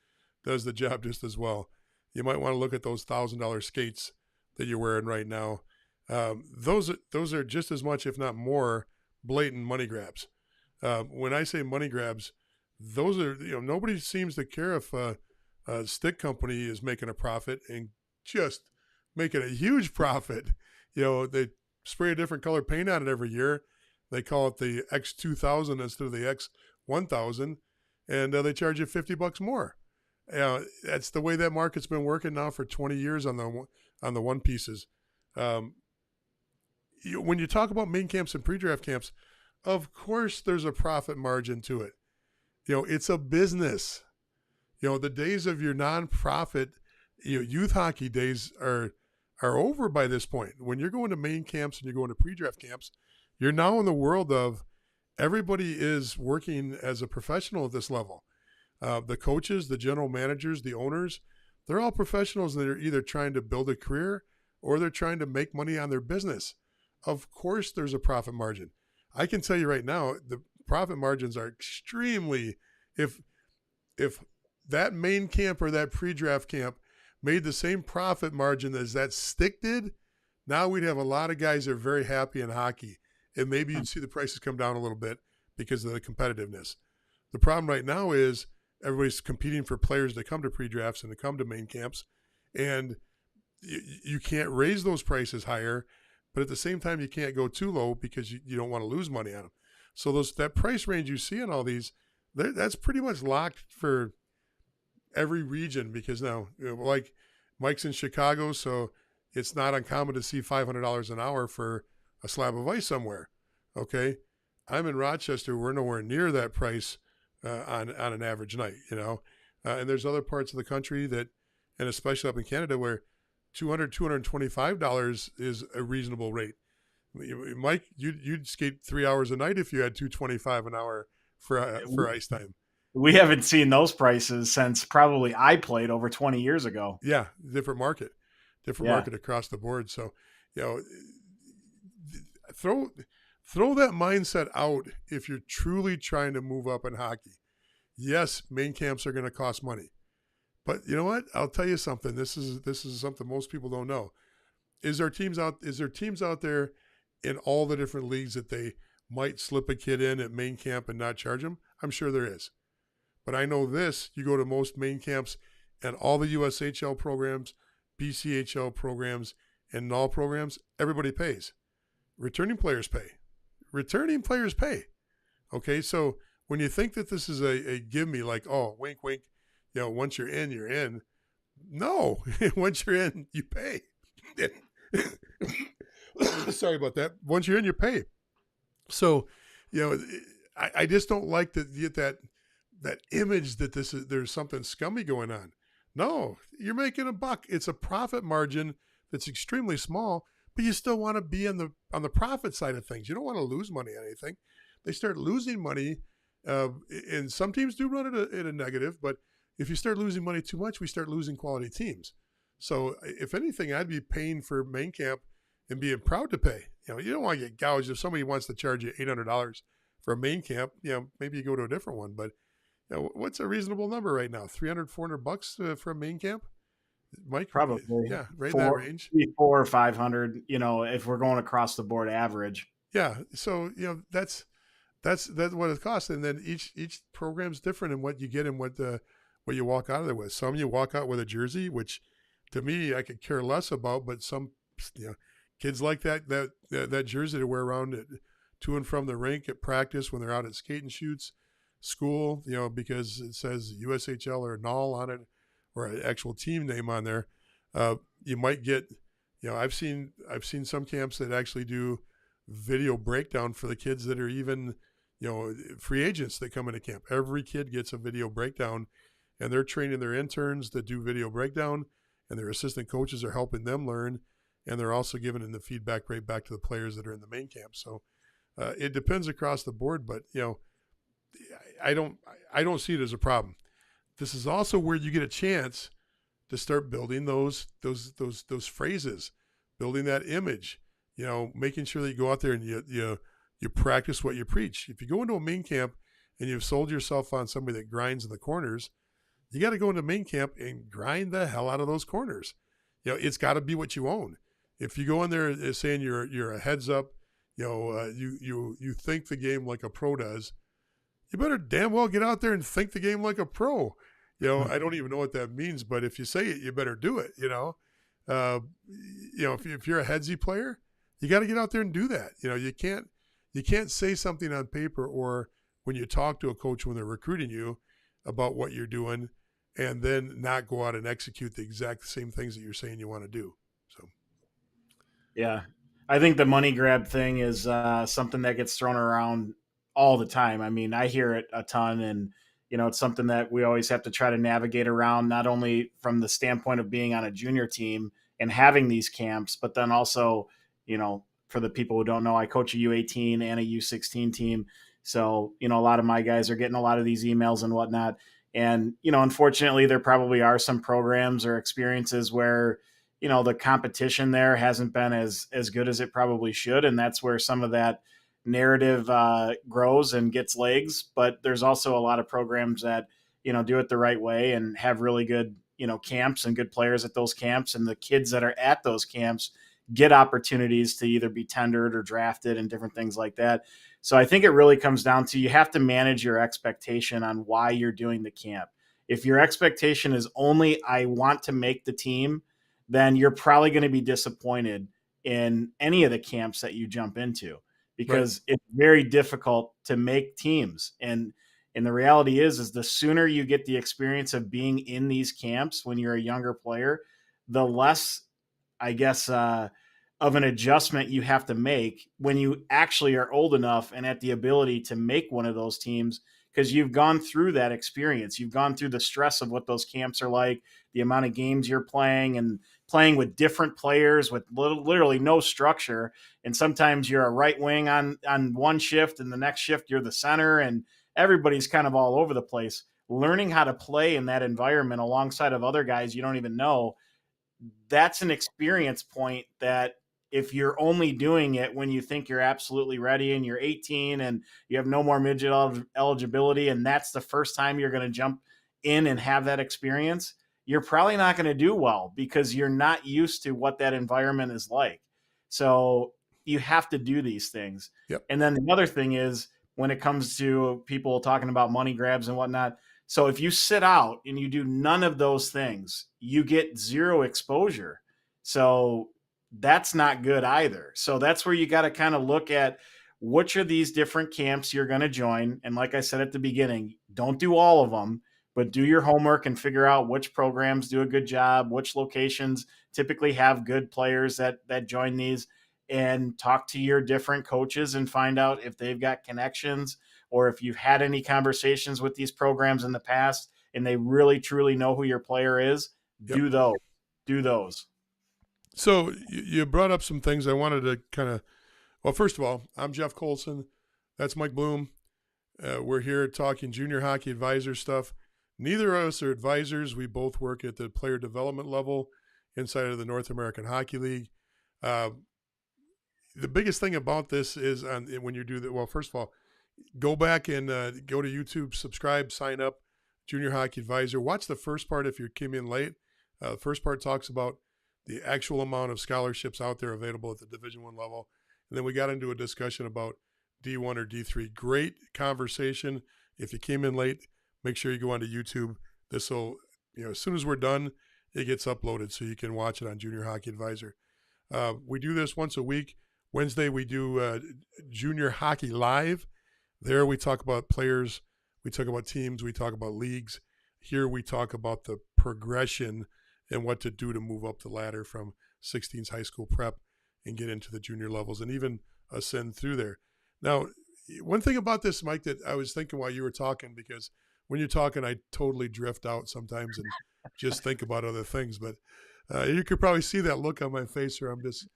does the job just as well. You might want to look at those $1,000 skates that you're wearing right now. Those are just as much, if not more, blatant money grabs. When I say money grabs, those are, nobody seems to care if a stick company is making a profit and just making a huge profit. They spray a different color paint on it every year. They call it the X2000 instead of the X1000, and they charge you $50 more. That's the way that market's been working now for 20 years on the one pieces. When you talk about main camps and pre-draft camps, of course there's a profit margin to it. It's a business. The days of your nonprofit, youth hockey days are over by this point. When you're going to main camps and you're going to pre-draft camps, you're now in the world of everybody is working as a professional at this level. The coaches, the general managers, the owners, they're all professionals that are either trying to build a career or they're trying to make money on their business. Of course, there's a profit margin. I can tell you right now, the profit margins are extremely, if that main camp or that pre-draft camp made the same profit margin as that stick did, now we'd have a lot of guys that are very happy in hockey. And maybe you'd see the prices come down a little bit because of the competitiveness. The problem right now is everybody's competing for players to come to pre-drafts and to come to main camps. And you can't raise those prices higher, but at the same time, you can't go too low because you don't want to lose money on them. So that price range you see in all these, that's pretty much locked for every region because now, like Mike's in Chicago, so it's not uncommon to see $500 an hour for a slab of ice somewhere. Okay. I'm in Rochester. We're nowhere near that price on an average night, and there's other parts of the country that, and especially up in Canada, where $225 is a reasonable rate. Mike, you'd skate 3 hours a night if you had $225 an hour for ice time. We haven't seen those prices since probably I played over 20 years ago. Yeah, different market across the board. So, throw that mindset out if you're truly trying to move up in hockey. Yes, main camps are going to cost money. But you know what? I'll tell you something. This is something most people don't know. Is there teams out there in all the different leagues that they might slip a kid in at main camp and not charge them? I'm sure there is. But I know this, you go to most main camps and all the USHL programs, BCHL programs, and NAL programs, everybody pays. Returning players pay. Okay, so when you think that this is a give me, like, oh, wink, wink, once you're in, you're in. No, once you're in, you pay. Sorry about that. Once you're in, you pay. So, I just don't like to get that image that there's something scummy going on. No, you're making $1. It's a profit margin that's extremely small, but you still want to be on the profit side of things. You don't want to lose money on anything. They start losing money, and some teams do run it at a negative, but if you start losing money too much, we start losing quality teams. So if anything, I'd be paying for main camp and being proud to pay. You don't want to get gouged. If somebody wants to charge you $800 for a main camp, maybe you go to a different one. But what's a reasonable number right now? $300, $400 for a main camp? Mike? Probably. Yeah, right in that range. 400 or 500, if we're going across the board average. Yeah. So, that's what it costs. And then each program's different in what you get and what you walk out of there with. Some you walk out with a jersey, which to me, I could care less about. But some, kids like that jersey to wear around to and from the rink at practice when they're out at skating shoots, school, because it says USHL or NOL on it, or an actual team name on there. You might get, I've seen some camps that actually do video breakdown for the kids that are even, free agents that come into camp. Every kid gets a video breakdown, and they're training their interns that do video breakdown, and their assistant coaches are helping them learn, and they're also giving them the feedback right back to the players that are in the main camp. So it depends across the board, but I don't see it as a problem. This is also where you get a chance to start building those phrases, building that image, making sure that you go out there and you practice what you preach. If you go into a main camp and you've sold yourself on somebody that grinds in the corners, you got to go into main camp and grind the hell out of those corners. It's got to be what you own. If you go in there saying you're a heads up, you think the game like a pro does, you better damn well get out there and think the game like a pro. I don't even know what that means, but if you say it, you better do it. If you're a headsy player, you got to get out there and do that. You can't say something on paper or when you talk to a coach when they're recruiting you about what you're doing and then not go out and execute the exact same things that you're saying you want to do. So, yeah, I think the money grab thing is something that gets thrown around all the time. I mean, I hear it a ton, and it's something that we always have to try to navigate around, not only from the standpoint of being on a junior team and having these camps, but then also, for the people who don't know, I coach a U18 and a U16 team. So, a lot of my guys are getting a lot of these emails and whatnot. And, unfortunately, there probably are some programs or experiences where, the competition there hasn't been as good as it probably should. And that's where some of that narrative grows and gets legs. But there's also a lot of programs that, do it the right way and have really good, camps and good players at those camps. And the kids that are at those camps get opportunities to either be tendered or drafted and different things like that. So I think it really comes down to, you have to manage your expectation on why you're doing the camp. If your expectation is only, I want to make the team, then you're probably going to be disappointed in any of the camps that you jump into, because It's very difficult to make teams. And the reality is the sooner you get the experience of being in these camps when you're a younger player, the less, I guess, of an adjustment you have to make when you actually are old enough and at the ability to make one of those teams, because you've gone through that experience. You've gone through the stress of what those camps are like, the amount of games you're playing and playing with different players with literally no structure. And sometimes you're a right wing on one shift, and the next shift you're the center, and everybody's kind of all over the place. Learning how to play in that environment alongside of other guys you don't even know, that's an experience point that if you're only doing it when you think you're absolutely ready and you're 18 and you have no more midget eligibility, and that's the first time you're going to jump in and have that experience, you're probably not going to do well because you're not used to what that environment is like. So you have to do these things. Yep. And then the other thing is, when it comes to people talking about money grabs and whatnot, so if you sit out and you do none of those things, you get zero exposure. So that's not good either. So that's where you got to kind of look at which are these different camps you're going to join. And like I said at the beginning, don't do all of them, but do your homework and figure out which programs do a good job, which locations typically have good players that join these, and talk to your different coaches and find out if they've got connections, or if you've had any conversations with these programs in the past and they really truly know who your player is. Yep. Do those. So you brought up some things I wanted to kind of, well, first of all, I'm Jeff Colson. That's Mike Bloom. We're here talking junior hockey advisor stuff. Neither of us are advisors. We both work at the player development level inside of the North American Hockey League. The biggest thing about this is when you do that, well, first of all, go back and go to YouTube, subscribe, sign up, Junior Hockey Advisor. Watch the first part if you came in late. The first part talks about the actual amount of scholarships out there available at the Division I level. And then we got into a discussion about D1 or D3. Great conversation. If you came in late, make sure you go onto YouTube. This will, as soon as we're done it gets uploaded so you can watch it on Junior Hockey Advisor. We do this once a week. Wednesday, we do Junior Hockey Live. There we talk about players, we talk about teams, we talk about leagues. Here we talk about the progression and what to do to move up the ladder from 16's high school prep and get into the junior levels and even ascend through there. Now, one thing about this, Mike, that I was thinking while you were talking, because when you're talking, I totally drift out sometimes and just think about other things. But you could probably see that look on my face where I'm just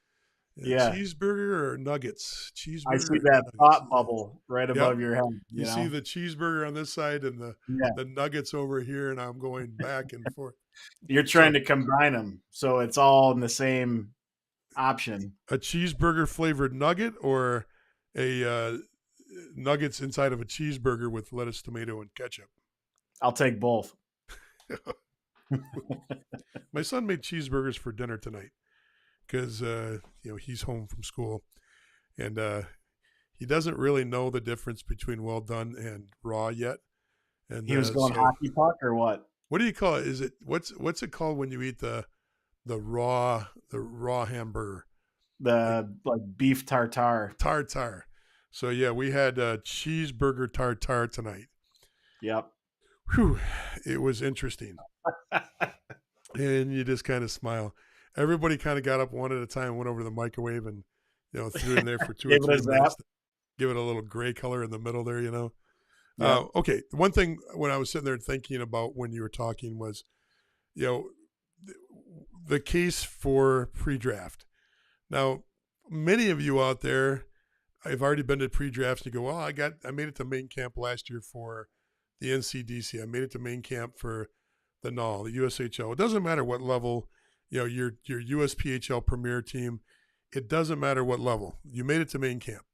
cheeseburger or nuggets. Cheeseburger. I see that thought bubble right above your head. You see the cheeseburger on this side and the nuggets over here, and I'm going back and forth. You're trying to combine them, so it's all in the same option. A cheeseburger flavored nugget or a nuggets inside of a cheeseburger with lettuce, tomato, and ketchup. I'll take both. My son made cheeseburgers for dinner tonight because he's home from school, and he doesn't really know the difference between well done and raw yet. And he was going hockey puck or what? What do you call it? Is it what's it called when you eat the raw hamburger? The beef tartare. Tartare. So yeah, we had cheeseburger tartare tonight. Yep. Whew, it was interesting. And you just kind of smile. Everybody kind of got up one at a time, went over to the microwave, and threw it in there for 2 or 3 minutes. Give it a little gray color in the middle there, Yeah. Okay, one thing when I was sitting there thinking about when you were talking was, the case for pre-draft. Now, many of you out there, I've already been to pre-drafts, and you go, well, I made it to main camp last year for the NCDC. I made it to main camp for the NAL, the USHL. It doesn't matter what level, your USPHL premier team. It doesn't matter what level. You made it to main camp.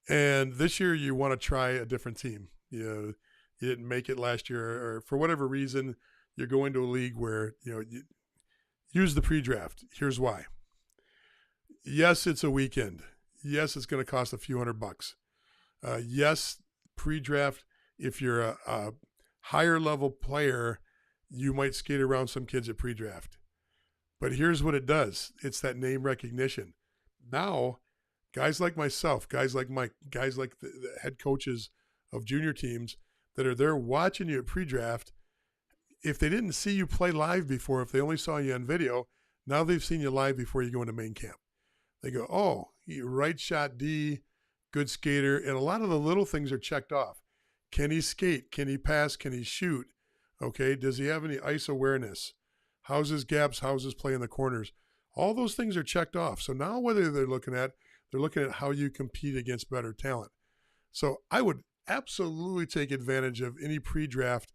And this year you want to try a different team. You didn't make it last year, or for whatever reason, you're going to a league where, you use the pre-draft. Here's why. Yes, it's a weekend. Yes, it's going to cost a few $100. Yes, pre-draft, if you're a higher level player, you might skate around some kids at pre-draft. But here's what it does. It's that name recognition. Now, guys like myself, guys like Mike, guys like the head coaches of junior teams that are there watching you at pre-draft, if they didn't see you play live before, if they only saw you on video, now they've seen you live before you go into main camp. They go, oh, right shot D, good skater, and a lot of the little things are checked off. Can he skate? Can he pass? Can he shoot? Okay, does he have any ice awareness? How's his gaps? How's his play in the corners? All those things are checked off. So now whether they're looking at how you compete against better talent. So I would absolutely take advantage of any pre-draft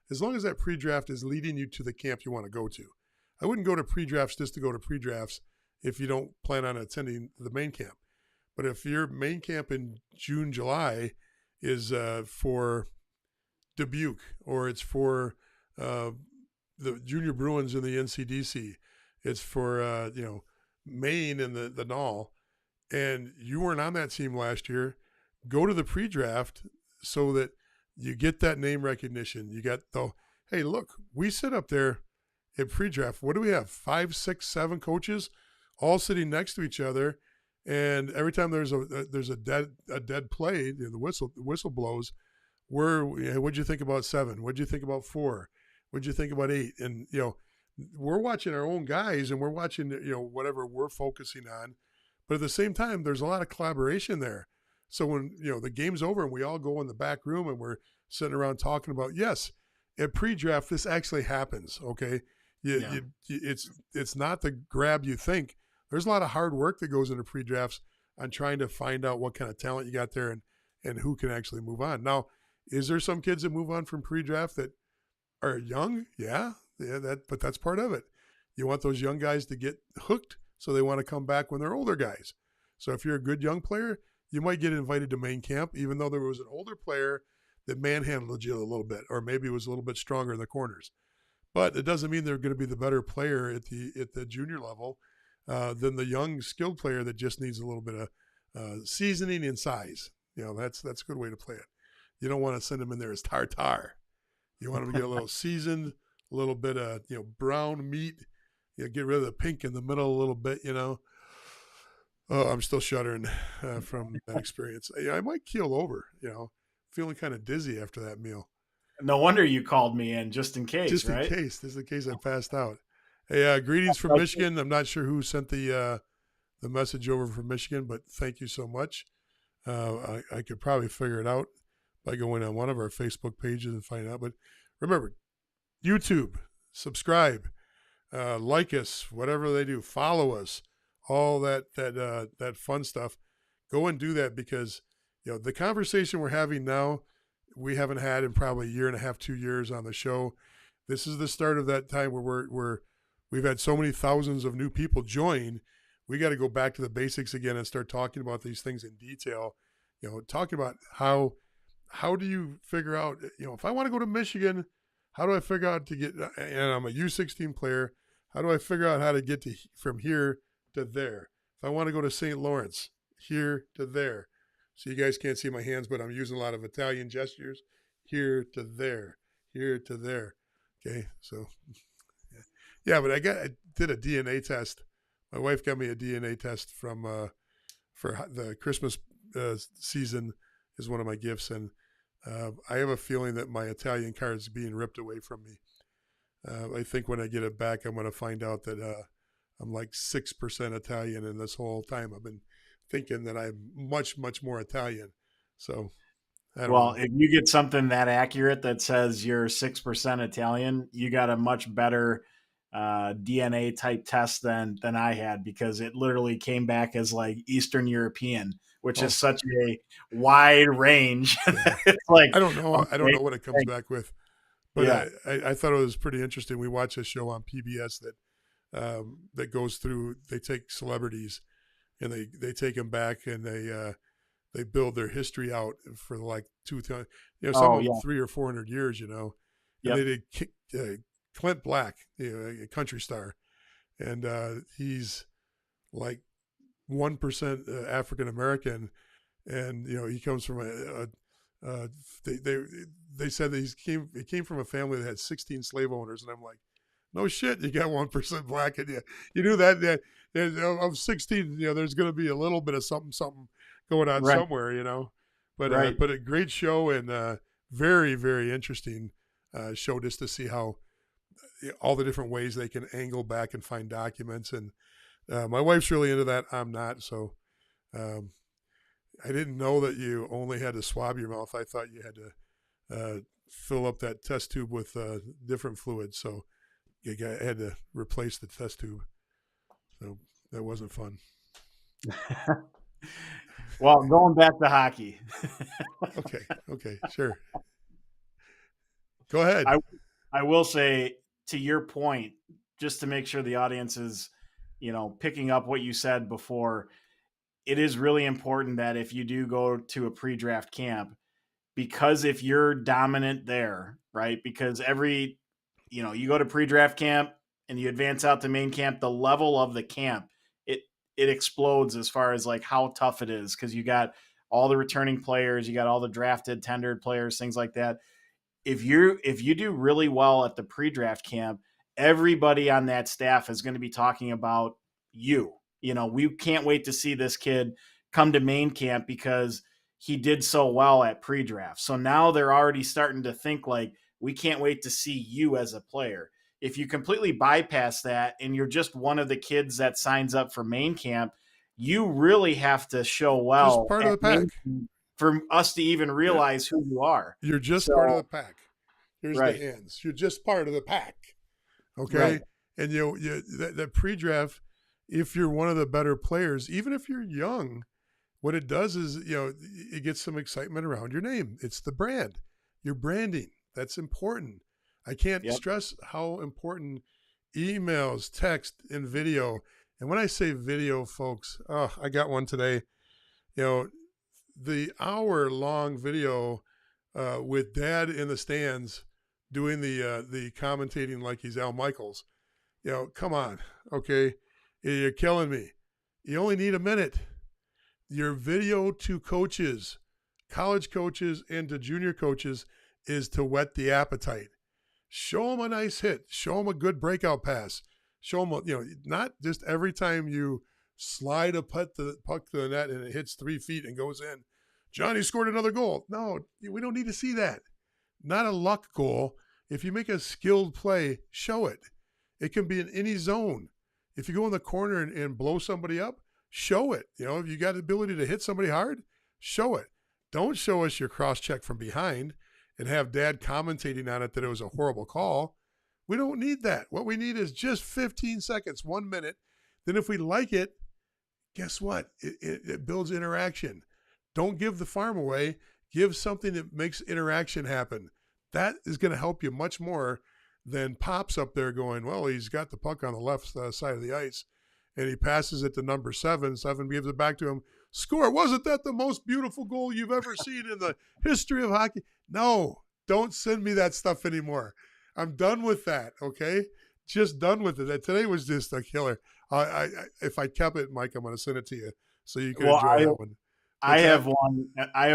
as long as that pre-draft is leading you to the camp you want to go to. I wouldn't go to pre-drafts just to go to pre-drafts if you don't plan on attending the main camp. But if your main camp in June, July is for Dubuque, or it's for the Junior Bruins in the NCDC, it's for Maine and the NAL, and you weren't on that team last year, go to the pre-draft so that you get that name recognition. You got hey, look, we sit up there at pre-draft. What do we have? 5, 6, 7 coaches all sitting next to each other, and every time there's a dead play, the whistle blows. What'd you think about 7? What'd you think about 4? What'd you think about 8? And we're watching our own guys, and we're watching whatever we're focusing on, but at the same time, there's a lot of collaboration there. So when the game's over and we all go in the back room and we're sitting around talking about, yes, at pre-draft this actually happens. Okay, it's not the grab you think. There's a lot of hard work that goes into pre-drafts on trying to find out what kind of talent you got there and who can actually move on. Now, is there some kids that move on from pre-draft that are young? Yeah, but that's part of it. You want those young guys to get hooked, so they want to come back when they're older guys. So if you're a good young player, you might get invited to main camp, even though there was an older player that manhandled you a little bit, or maybe was a little bit stronger in the corners. But it doesn't mean they're going to be the better player at the junior level than the young skilled player that just needs a little bit of seasoning and size. That's a good way to play it. You don't want to send them in there as tartar. You want them to get a little seasoned, a little bit of, brown meat. Get rid of the pink in the middle a little bit, Oh, I'm still shuddering from that experience. I might keel over, feeling kind of dizzy after that meal. No wonder you called me in just in case, right? Just in case I passed out. Hey, greetings from Michigan. I'm not sure who sent the message over from Michigan, but thank you so much. I could probably figure it out by going on one of our Facebook pages and find out. But remember, YouTube, subscribe, like us, whatever they do, follow us, all that fun stuff. Go and do that because the conversation we're having now, we haven't had in probably a year and a half, 2 years on the show. This is the start of that time where we've had so many thousands of new people join. We got to go back to the basics again and start talking about these things in detail. Talking about how do you figure out, if I want to go to Michigan, how do I figure out to get, and I'm a U16 player, how do I figure out how to get from here to there? If I want to go to St. Lawrence, here to there. So you guys can't see my hands, but I'm using a lot of Italian gestures. Here to there, here to there. Okay, so yeah, but I did a DNA test. My wife got me a DNA test from for the Christmas season is one of my gifts, and I have a feeling that my Italian card is being ripped away from me. I think when I get it back, I'm going to find out that I'm like 6% Italian, and this whole time I've been thinking that I'm much, much more Italian. So, I don't know. If you get something that accurate that says you're 6% Italian, you got a much better DNA type test than I had, because it literally came back as like Eastern European, which is such a wide range. Yeah. It's like, I don't know. okay, I don't know what it comes back with, but yeah. I thought it was pretty interesting. We watch a show on PBS that goes through. They take celebrities and they take them back and they build their history out for like some of them 300 or 400 years, and they did Clint Black, a country star, and he's like 1% African American, and he comes from they said that he came from a family that had 16 slave owners, and I'm like, no shit, you got 1% black, and you knew that of 16, there's going to be a little bit of something going on somewhere, but a great show and very, very interesting show just to see how all the different ways they can angle back and find documents. And my wife's really into that. I'm not. So I didn't know that you only had to swab your mouth. I thought you had to fill up that test tube with different fluids. So you had to replace the test tube. So that wasn't fun. Well, going back to hockey. Okay, sure. Go ahead. I will say, to your point, just to make sure the audience is, picking up what you said before, it is really important that if you do go to a pre-draft camp, because if you're dominant there, right? Because you go to pre-draft camp and you advance out to main camp, the level of the camp, it explodes as far as like how tough it is, because you got all the returning players, you got all the drafted, tendered players, things like that. If you do really well at the pre-draft camp, everybody on that staff is going to be talking about you. We can't wait to see this kid come to main camp because he did so well at pre-draft. So now they're already starting to think like, we can't wait to see you as a player. If you completely bypass that and you're just one of the kids that signs up for main camp, you really have to show well. Just part of the pack. For us to even realize who you are. You're just part of the pack. Here's the hands. You're just part of the pack. Okay. Right. And that pre-draft, if you're one of the better players, even if you're young, what it does is, it gets some excitement around your name. It's the brand. Your branding. That's important. I can't stress how important emails, text, and video. And when I say video, folks, I got one today. The hour-long video with Dad in the stands doing the commentating like he's Al Michaels. Come on, okay? You're killing me. You only need a minute. Your video to coaches, college coaches, and to junior coaches is to whet the appetite. Show them a nice hit. Show them a good breakout pass. Show them, not just every time you slide a puck to the net and it hits 3 feet and goes in. Johnny scored another goal. No, we don't need to see that. Not a luck goal. If you make a skilled play, show it. It can be in any zone. If you go in the corner and blow somebody up, show it. If you got the ability to hit somebody hard, show it. Don't show us your cross-check from behind and have dad commentating on it that it was a horrible call. We don't need that. What we need is just 15 seconds, 1 minute. Then if we like it, guess what? It builds interaction. Don't give the farm away. Give something that makes interaction happen. That is going to help you much more than Pop's up there going, well, he's got the puck on the left side of the ice, and he passes it to number 7. 7 gives it back to him. Score. Wasn't that the most beautiful goal you've ever seen in the history of hockey? No, don't send me that stuff anymore. I'm done with that, okay? Just done with it. Today was just a killer. If I kept it, Mike, I'm going to send it to you so you can enjoy that one. I have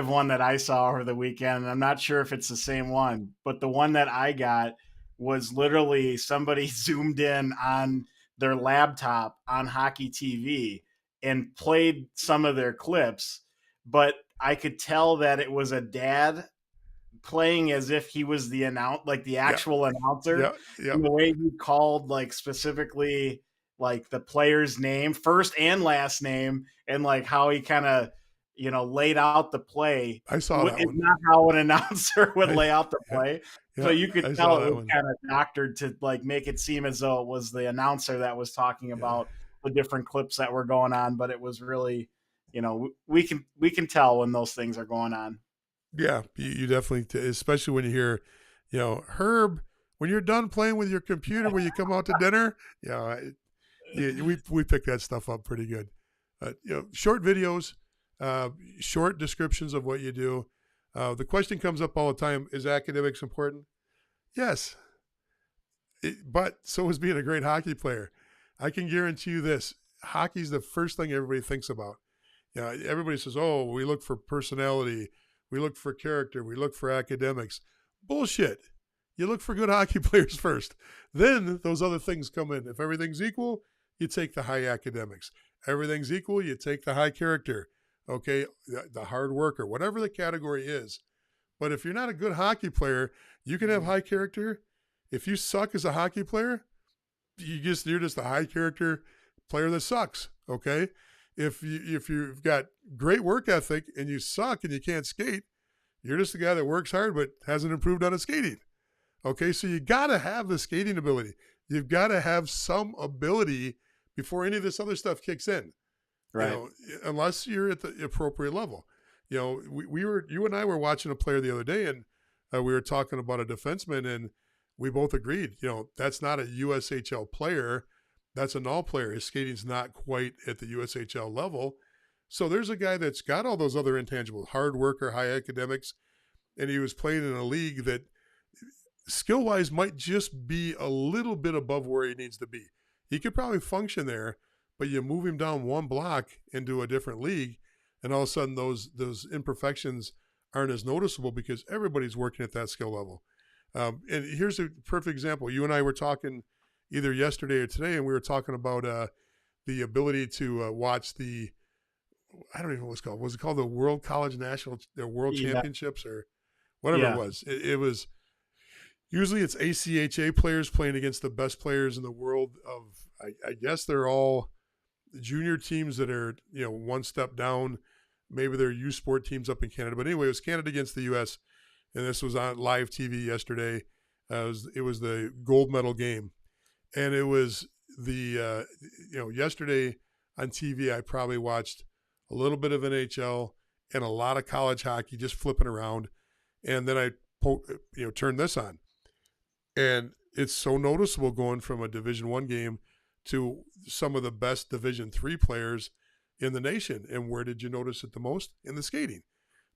one that I saw over the weekend, and I'm not sure if it's the same one, but the one that I got was literally somebody zoomed in on their laptop on hockey TV and played some of their clips, but I could tell that it was a dad playing as if he was the actual announcer. And the way he called specifically the player's name, first and last name, and how he kind of laid out the play. I saw that one. Not how an announcer would lay out the play. So you could tell it was kind of doctored to make it seem as though it was the announcer that was talking about the different clips that were going on. But it was really, we can tell when those things are going on. Yeah, you definitely, especially when you hear, Herb, when you're done playing with your computer, when you come out to dinner, we pick that stuff up pretty good. Short videos. Short descriptions of what you do. The question comes up all the time, is academics important? Yes. But so is being a great hockey player. I can guarantee you this. Hockey's the first thing everybody thinks about. Everybody says, oh, we look for personality. We look for character. We look for academics. Bullshit. You look for good hockey players first. Then those other things come in. If everything's equal, you take the high academics. Everything's equal, you take the high character. Okay, the hard worker, whatever the category is. But if you're not a good hockey player, you can have high character. If you suck as a hockey player, you're just a high character player that sucks. Okay, if you've got great work ethic and you suck and you can't skate, you're just a guy that works hard but hasn't improved on his skating. Okay, so you got to have the skating ability. You've got to have some ability before any of this other stuff kicks in. Right. Unless you're at the appropriate level. You and I were watching a player the other day, and we were talking about a defenseman, and we both agreed, that's not a USHL player. That's a null player. His skating's not quite at the USHL level. So there's a guy that's got all those other intangibles, hard worker, high academics, and he was playing in a league that skill-wise might just be a little bit above where he needs to be. He could probably function there, but you move him down one block into a different league, and all of a sudden those imperfections aren't as noticeable because everybody's working at that skill level. And here's a perfect example. You and I were talking either yesterday or today, and we were talking about the ability to watch I don't even know what it's called. Was it called the World College National, the World Championships or whatever it was? It was usually it's ACHA players playing against the best players in the world I guess they're all junior teams that are, one step down. Maybe they're U Sport teams up in Canada. But anyway, it was Canada against the U.S., and this was on live TV yesterday. It was the gold medal game. And it was yesterday on TV, I probably watched a little bit of NHL and a lot of college hockey just flipping around. And then I turned this on. And it's so noticeable going from a Division I game to some of the best Division III players in the nation. And where did you notice it the most? In the skating.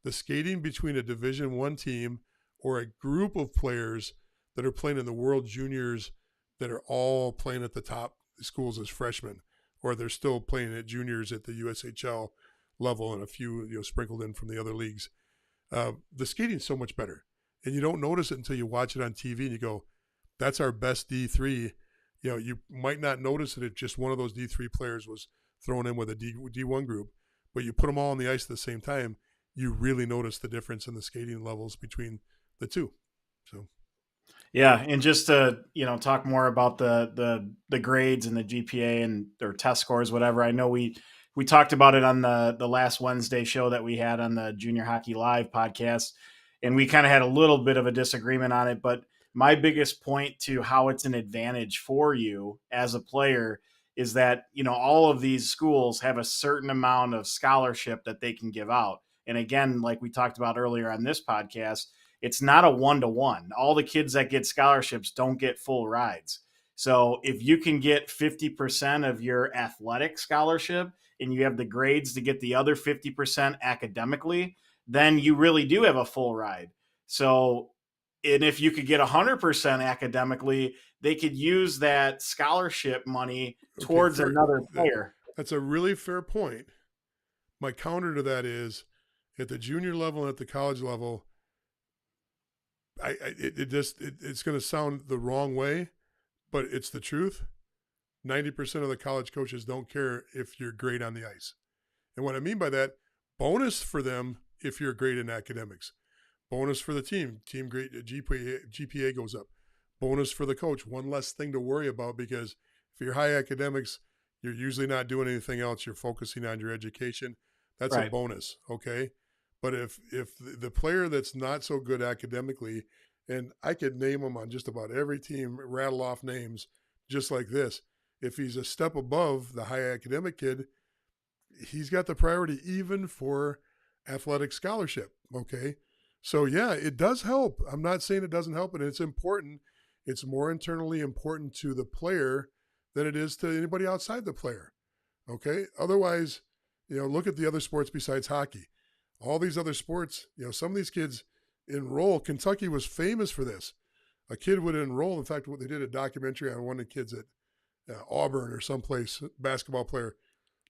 The skating between a Division I team or a group of players that are playing in the World Juniors that are all playing at the top schools as freshmen, or they're still playing at juniors at the USHL level and a few sprinkled in from the other leagues. The skating's so much better. And you don't notice it until you watch it on TV and you go, that's our best D3. You know, you might not notice it if just one of those D3 players was thrown in with a D1 group, but you put them all on the ice at the same time, you really notice the difference in the skating levels between the two. So, yeah, and just to talk more about the grades and the GPA and or test scores, whatever. I know we talked about it on the last Wednesday show that we had on the Junior Hockey Live podcast, and we kind of had a little bit of a disagreement on it. But my biggest point to how it's an advantage for you as a player is that all of these schools have a certain amount of scholarship that they can give out. And again, like we talked about earlier on this podcast, it's not a 1-to-1. All the kids that get scholarships don't get full rides. So if you can get 50% of your athletic scholarship and you have the grades to get the other 50% academically, then you really do have a full ride. So, and if you could get 100% academically, they could use that scholarship money towards another player. That's a really fair point. My counter to that is, at the junior level and at the college level, it's going to sound the wrong way, but it's the truth. 90% of the college coaches don't care if you're great on the ice. And what I mean by that, bonus for them if you're great in academics. Bonus for the team grade, GPA goes up. Bonus for the coach, one less thing to worry about, because if you're high academics, you're usually not doing anything else. You're focusing on your education. That's right. A bonus, okay? But if the player that's not so good academically, and I could name them on just about every team, rattle off names just like this, if he's a step above the high academic kid, he's got the priority even for athletic scholarship, okay? So, yeah, it does help. I'm not saying it doesn't help, and it's important. It's more internally important to the player than it is to anybody outside the player, okay? Otherwise, look at the other sports besides hockey. All these other sports, some of these kids enroll. Kentucky was famous for this. A kid would enroll. In fact, they did a documentary on one of the kids at Auburn or someplace, basketball player.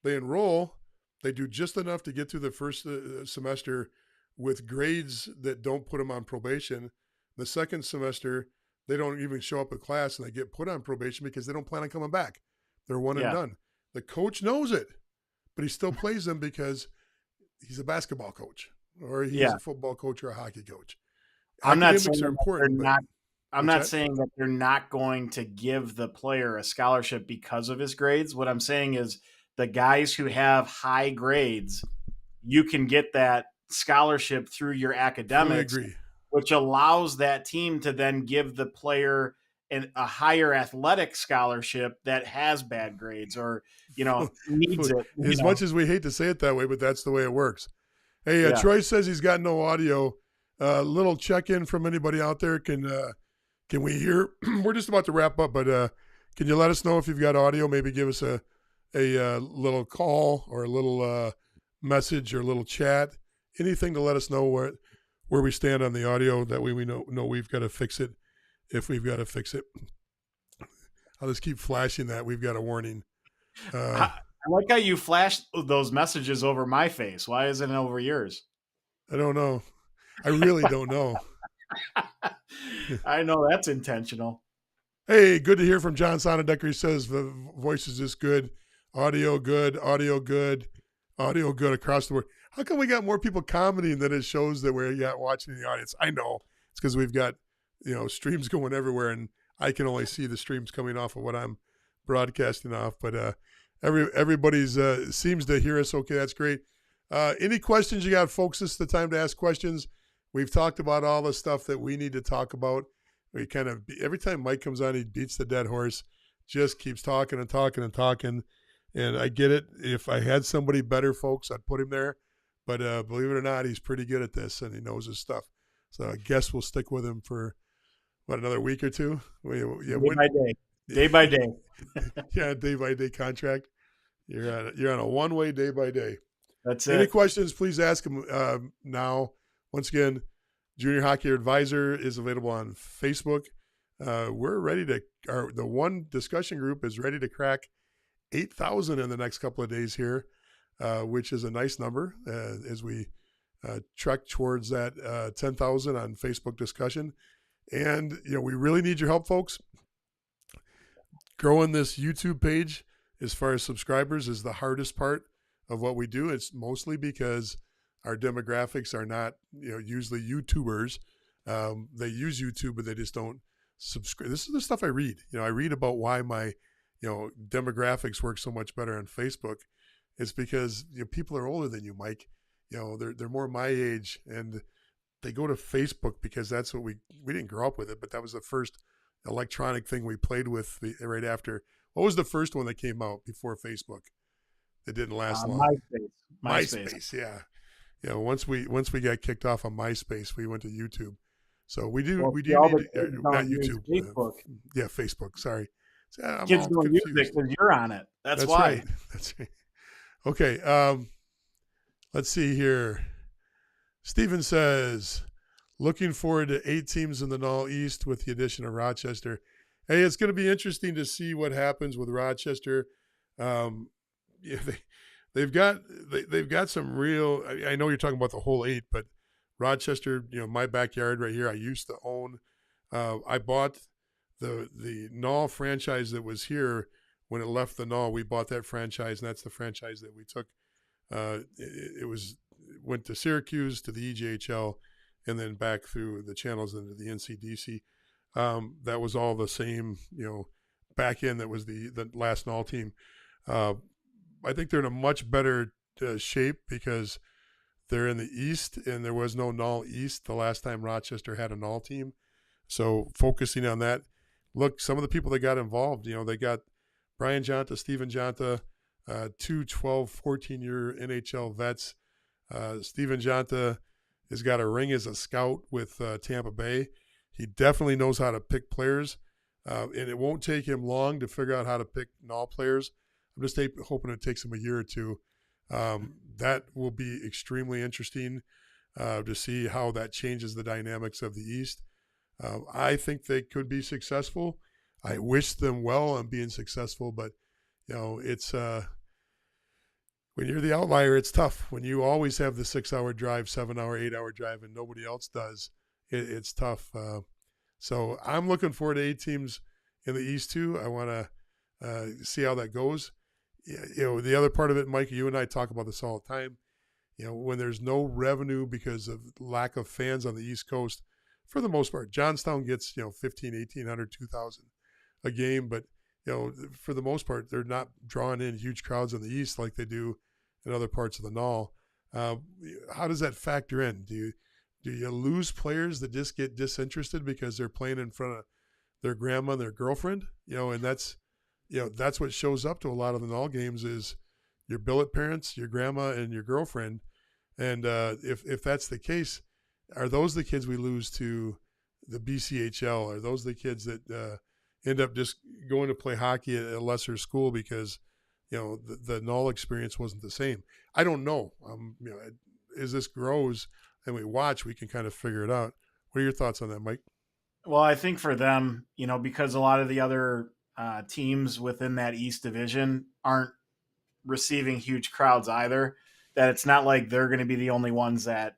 They enroll. They do just enough to get through the first semester with grades that don't put them on probation. The second semester, they don't even show up at class, and they get put on probation because they don't plan on coming back. They're one and done. The coach knows it, but he still plays them because he's a basketball coach, or he's a football coach or a hockey coach. I'm not saying that they're not going to give the player a scholarship because of his grades. What I'm saying is the guys who have high grades, you can get that scholarship through your academics, which allows that team to then give the player a higher athletic scholarship that has bad grades or, needs it. As much as we hate to say it that way, but that's the way it works. Hey, Troy says he's got no audio. Little check-in from anybody out there. Can we hear? We're just about to wrap up, but can you let us know if you've got audio? Maybe give us a little call or a little message or a little chat. Anything to let us know where we stand on the audio. That way we know we've got to fix it if we've got to fix it. I'll just keep flashing that. We've got a warning. I like how you flashed those messages over my face. Why isn't it over yours? I don't know. I really don't know. I know that's intentional. Hey, good to hear from John Sonnendecker. He says the voice is just good. Audio good across the board. How come we got more people commenting than it shows that we're watching in the audience? I know. It's because we've got streams going everywhere, and I can only see the streams coming off of what I'm broadcasting off. But everybody's seems to hear us okay. That's great. Any questions you got, folks? This is the time to ask questions. We've talked about all the stuff that we need to talk about. We kind of, every time Mike comes on, he beats the dead horse, just keeps talking and talking and talking. And I get it. If I had somebody better, folks, I'd put him there. But believe it or not, he's pretty good at this, and he knows his stuff. So I guess we'll stick with him for, another week or two? Day by day. Yeah, day-by-day contract. You're on a one-way day-by-day. That's it. Any questions, please ask them now. Once again, Junior Hockey Advisor is available on Facebook. We're ready to – the one discussion group is ready to crack 8,000 in the next couple of days here, which is a nice number as we trek towards that 10,000 on Facebook discussion. And, we really need your help, folks. Growing this YouTube page as far as subscribers is the hardest part of what we do. It's mostly because our demographics are not, usually YouTubers. They use YouTube, but they just don't subscribe. This is the stuff I read. I read about why my, demographics work so much better on Facebook. It's because people are older than you, Mike. They're more my age, and they go to Facebook because that's what we didn't grow up with it, but that was the first electronic thing we played with right after. What was the first one that came out before Facebook? That didn't last long. MySpace, yeah. Once we got kicked off on MySpace, we went to YouTube. So we do need not YouTube. Facebook. Facebook. Sorry, kids don't use it because you're on it. That's why. Right. That's right. Okay. Let's see here. Steven says, looking forward to 8 teams in the NAL East with the addition of Rochester. Hey, it's going to be interesting to see what happens with Rochester. They've got some real. I know you're talking about the whole 8, but Rochester, my backyard right here, I used to own. I bought the NAL franchise that was here when it left the NAL. We bought that franchise, and that's the franchise that we took. It went to Syracuse, to the EJHL, and then back through the channels into the NCDC. That was all the same, back end. That was the last NAL team. I think they're in a much better shape because they're in the East, and there was no NAL East the last time Rochester had a NAL team. So focusing on that. Look, some of the people that got involved, they got Brian Jonta, Steven Jonta, 2 12, 14-year NHL vets. Steven Jonta has got a ring as a scout with Tampa Bay. He definitely knows how to pick players, and it won't take him long to figure out how to pick NAL players. I'm just hoping it takes him a year or two. That will be extremely interesting to see how that changes the dynamics of the East. I think they could be successful. I wish them well on being successful, but it's when you're the outlier, it's tough. When you always have the 6-hour drive, 7-hour, 8-hour drive, and nobody else does, it's tough. So I'm looking forward to 8 teams in the East too. I want to see how that goes. The other part of it, Mike, you and I talk about this all the time. When there's no revenue because of lack of fans on the East Coast, for the most part, Johnstown gets 1,500, 1,800, 2,000 a game, but for the most part, they're not drawing in huge crowds in the East like they do in other parts of the NAL. How does that factor in? Do you lose players that just get disinterested because they're playing in front of their grandma and their girlfriend? And that's what shows up to a lot of the NAL games is your billet parents, your grandma, and your girlfriend. And if that's the case, are those the kids we lose to the BCHL? Are those the kids that end up just going to play hockey at a lesser school because the NAL experience wasn't the same? I don't know. As this grows and we watch, we can kind of figure it out. What are your thoughts on that, Mike? Well, I think for them, because a lot of the other teams within that East Division aren't receiving huge crowds either, that it's not like they're going to be the only ones that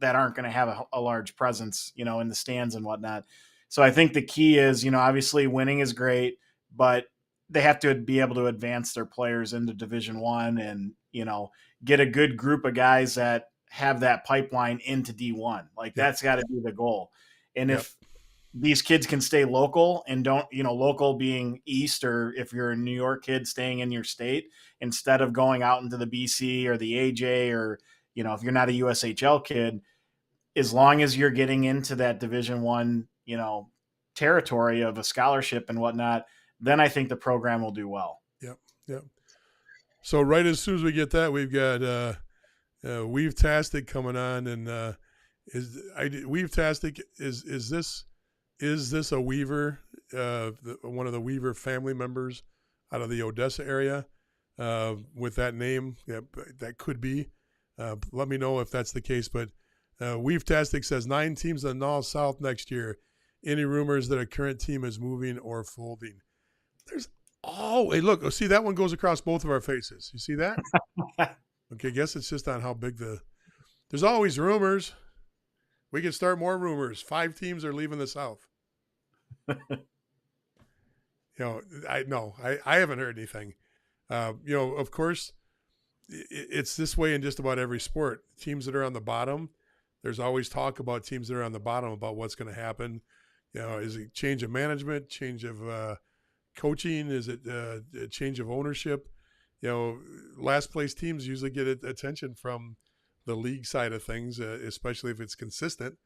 aren't going to have a large presence, in the stands and whatnot. So I think the key is, obviously winning is great, but they have to be able to advance their players into Division I and, get a good group of guys that have that pipeline into D1. That's got to be the goal. And if these kids can stay local and don't, local being East, or if you're a New York kid staying in your state, instead of going out into the BC or the AJ, or, if you're not a USHL kid, as long as you're getting into that Division I, territory of a scholarship and whatnot, then I think the program will do well. Yep. So right as soon as we get that, we've got Weave Tastic coming on, and Weave Tastic is this a Weaver, one of the Weaver family members out of the Odessa area with that name? Yeah, that could be. Let me know if that's the case. But Weave Tastic says 9 teams in the NAL South next year. Any rumors that a current team is moving or folding? Hey, look, see, that one goes across both of our faces. You see that? Okay, guess it's just on how big there's always rumors. We can start more rumors. 5 teams are leaving the South. I haven't heard anything. Of course, it's this way in just about every sport. Teams that are on the bottom, there's always talk about teams that are on the bottom about what's going to happen. Is it change of management, change of coaching? Is it a change of ownership? Last place teams usually get attention from the league side of things, especially if it's consistent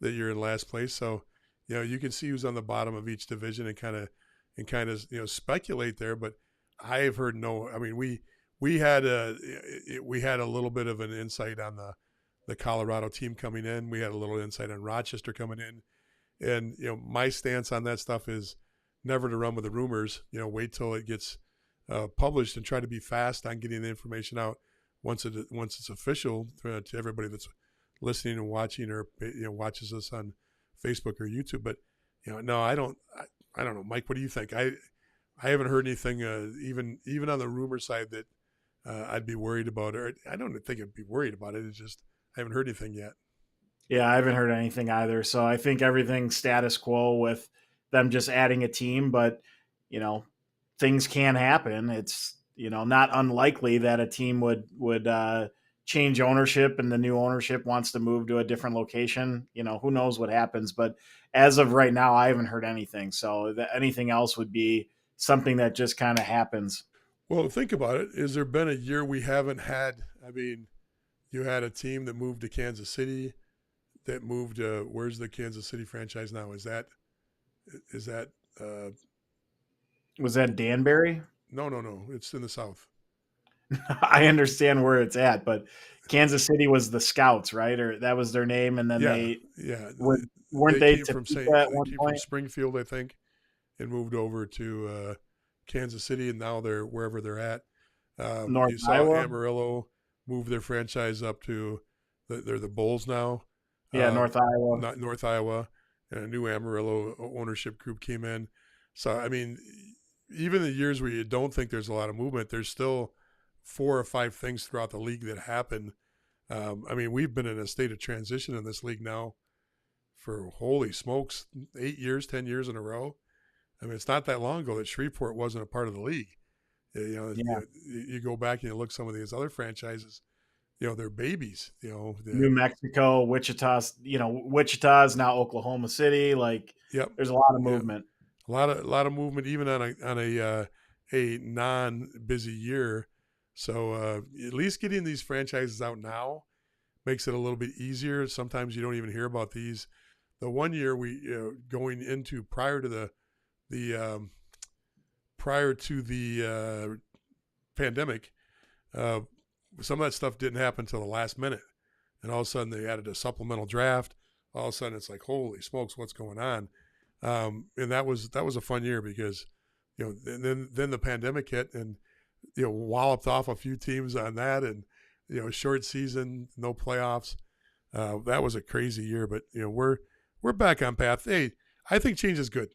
that you're in last place. So, you can see who's on the bottom of each division and kind of speculate there. But I have heard no. I mean, we had a little bit of an insight on the Colorado team coming in. We had a little insight on Rochester coming in, and my stance on that stuff is never to run with the rumors. Wait till it gets published and try to be fast on getting the information out once it's official to everybody that's listening and watching or watches us on Facebook or YouTube. But no, I don't know, Mike. What do you think? I haven't heard anything even on the rumor side that I'd be worried about, or I don't think I'd be worried about it. It's just I haven't heard anything yet. Yeah, I haven't heard anything either. So I think everything's status quo with them just adding a team, but things can happen. It's not unlikely that a team would change ownership and the new ownership wants to move to a different location. Who knows what happens, but as of right now, I haven't heard anything. So anything else would be something that just kind of happens. Well, think about it. Has there been a year we haven't had? I mean, you had a team that moved to Kansas City, that moved. Where's the Kansas City franchise now? Is that? Was that Danbury? No. It's in the South. I understand where it's at, but Kansas City was the Scouts, right? Or that was their name, and then weren't they came from from Springfield, I think, and moved over to Kansas City, and now they're wherever they're at. North Iowa. Amarillo moved their franchise up to they're the Bulls now. Yeah, North Iowa. Not North Iowa, and a new Amarillo ownership group came in. So I mean, even the years where you don't think there's a lot of movement, there's still 4 or 5 things throughout the league that happen. I mean, we've been in a state of transition in this league now for, holy smokes, 8 years, 10 years in a row. I mean, it's not that long ago that Shreveport wasn't a part of the league. You go back and you look at some of these other franchises, they're babies. New Mexico, Wichita. Wichita is now Oklahoma City. There's a lot of movement. A lot of movement, even on a non-busy year. So at least getting these franchises out now makes it a little bit easier. Sometimes you don't even hear about these. The one year we going into prior to the pandemic, some of that stuff didn't happen until the last minute, and all of a sudden they added a supplemental draft. All of a sudden it's like, holy smokes, what's going on? And that was a fun year because then the pandemic hit and walloped off a few teams on that, and short season, no playoffs. That was a crazy year, but we're back on path. Hey, I think change is good.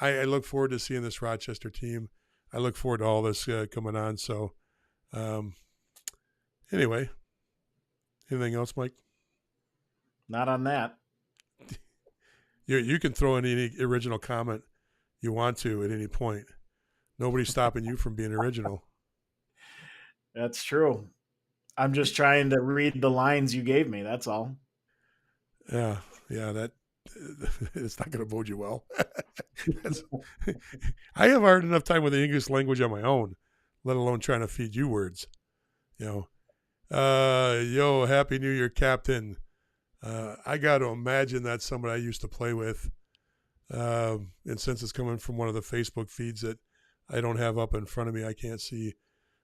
I look forward to seeing this Rochester team. I look forward to all this coming on. So, anyway, anything else, Mike? Not on that. You can throw in any original comment you want to at any point. Nobody's stopping you from being original. That's true. I'm just trying to read the lines you gave me. That's all. Yeah. That it's not going to bode you well. I have hard enough time with the English language on my own, let alone trying to feed you words. Happy New Year, Captain. I got to imagine that's somebody I used to play with. And since it's coming from one of the Facebook feeds that I don't have up in front of me, I can't see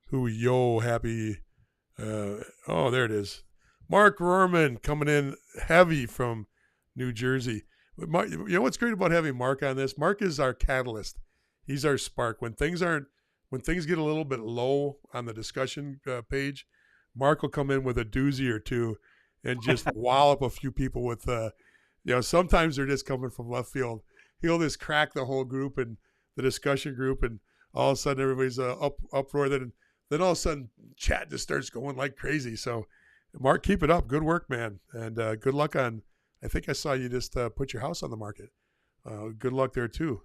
who. Happy. There it is. Mark Rohrman coming in heavy from New Jersey. Mark, what's great about having Mark on this? Mark is our catalyst. He's our spark. When things get a little bit low on the discussion page, Mark will come in with a doozy or two and just wallop a few people with, sometimes they're just coming from left field. He'll just crack the whole group and the discussion group, and all of a sudden everybody's uproar. Then all of a sudden chat just starts going like crazy. So, Mark, keep it up. Good work, man, and good luck on. I think I saw you just put your house on the market good luck there too.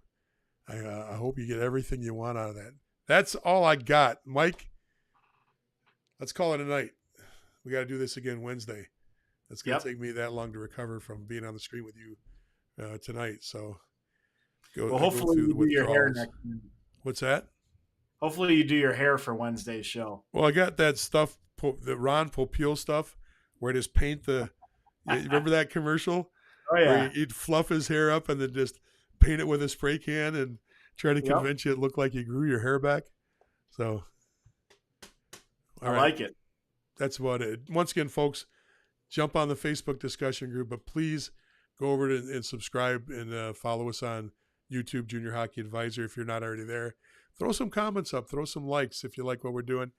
I hope you get everything you want out of that. That's all I got, Mike. Let's call it a night. We got to do this again Wednesday. It's going to take me that long to recover from being on the screen with you tonight. So, hopefully you do your hair next week. What's that? Hopefully you do your hair for Wednesday's show. Well, I got that stuff, the Ron Popeil stuff, where I just paint the. You remember that commercial? Oh yeah. Where he'd fluff his hair up and then just paint it with a spray can and try to convince you it looked like you grew your hair back. So, I like it. That's about it. Once again, folks, jump on the Facebook discussion group, but please go over and subscribe and follow us on YouTube, Junior Hockey Advisor, if you're not already there. Throw some comments up. Throw some likes if you like what we're doing.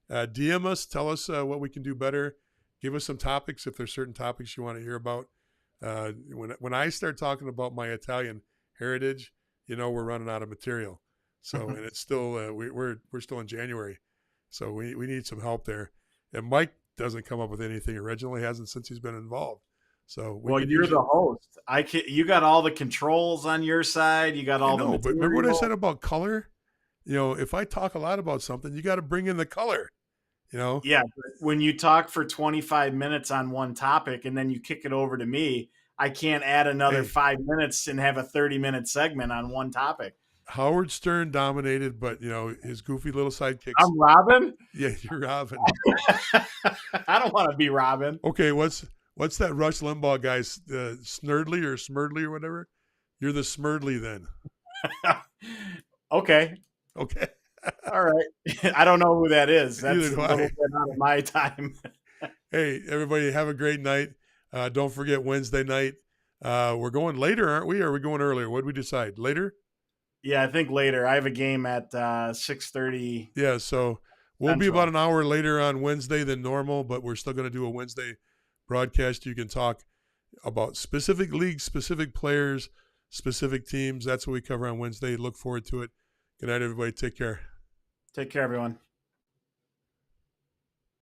DM us. Tell us what we can do better. Give us some topics if there's certain topics you want to hear about. When I start talking about my Italian heritage, we're running out of material. So, and it's still we're still in January, so we need some help there. And Mike doesn't come up with anything originally, hasn't since he's been involved. So, you're the host. You got all the controls on your side. You got all the material. But remember what I said about color? If I talk a lot about something, you got to bring in the color. Yeah, but when you talk for 25 minutes on one topic and then you kick it over to me, I can't add another 5 minutes and have a 30-minute segment on one topic. Howard Stern dominated, but his goofy little sidekicks. I'm Robin? Yeah, you're Robin. I don't want to be Robin. Okay, what's that Rush Limbaugh guy's Snurdly or Smurdly or whatever? You're the Smurdly then. Okay. All right. I don't know who that is. That's a little bit out of my time. Hey, everybody, have a great night. Don't forget Wednesday night. We're going later, aren't we? Or are we going earlier? What did we decide? Later? Yeah, I think later. I have a game at 6:30. Yeah, so we'll be about an hour later on Wednesday than normal, but we're still going to do a Wednesday broadcast. You can talk about specific leagues, specific players, specific teams. That's what we cover on Wednesday. Look forward to it. Good night, everybody. Take care. Take care, everyone.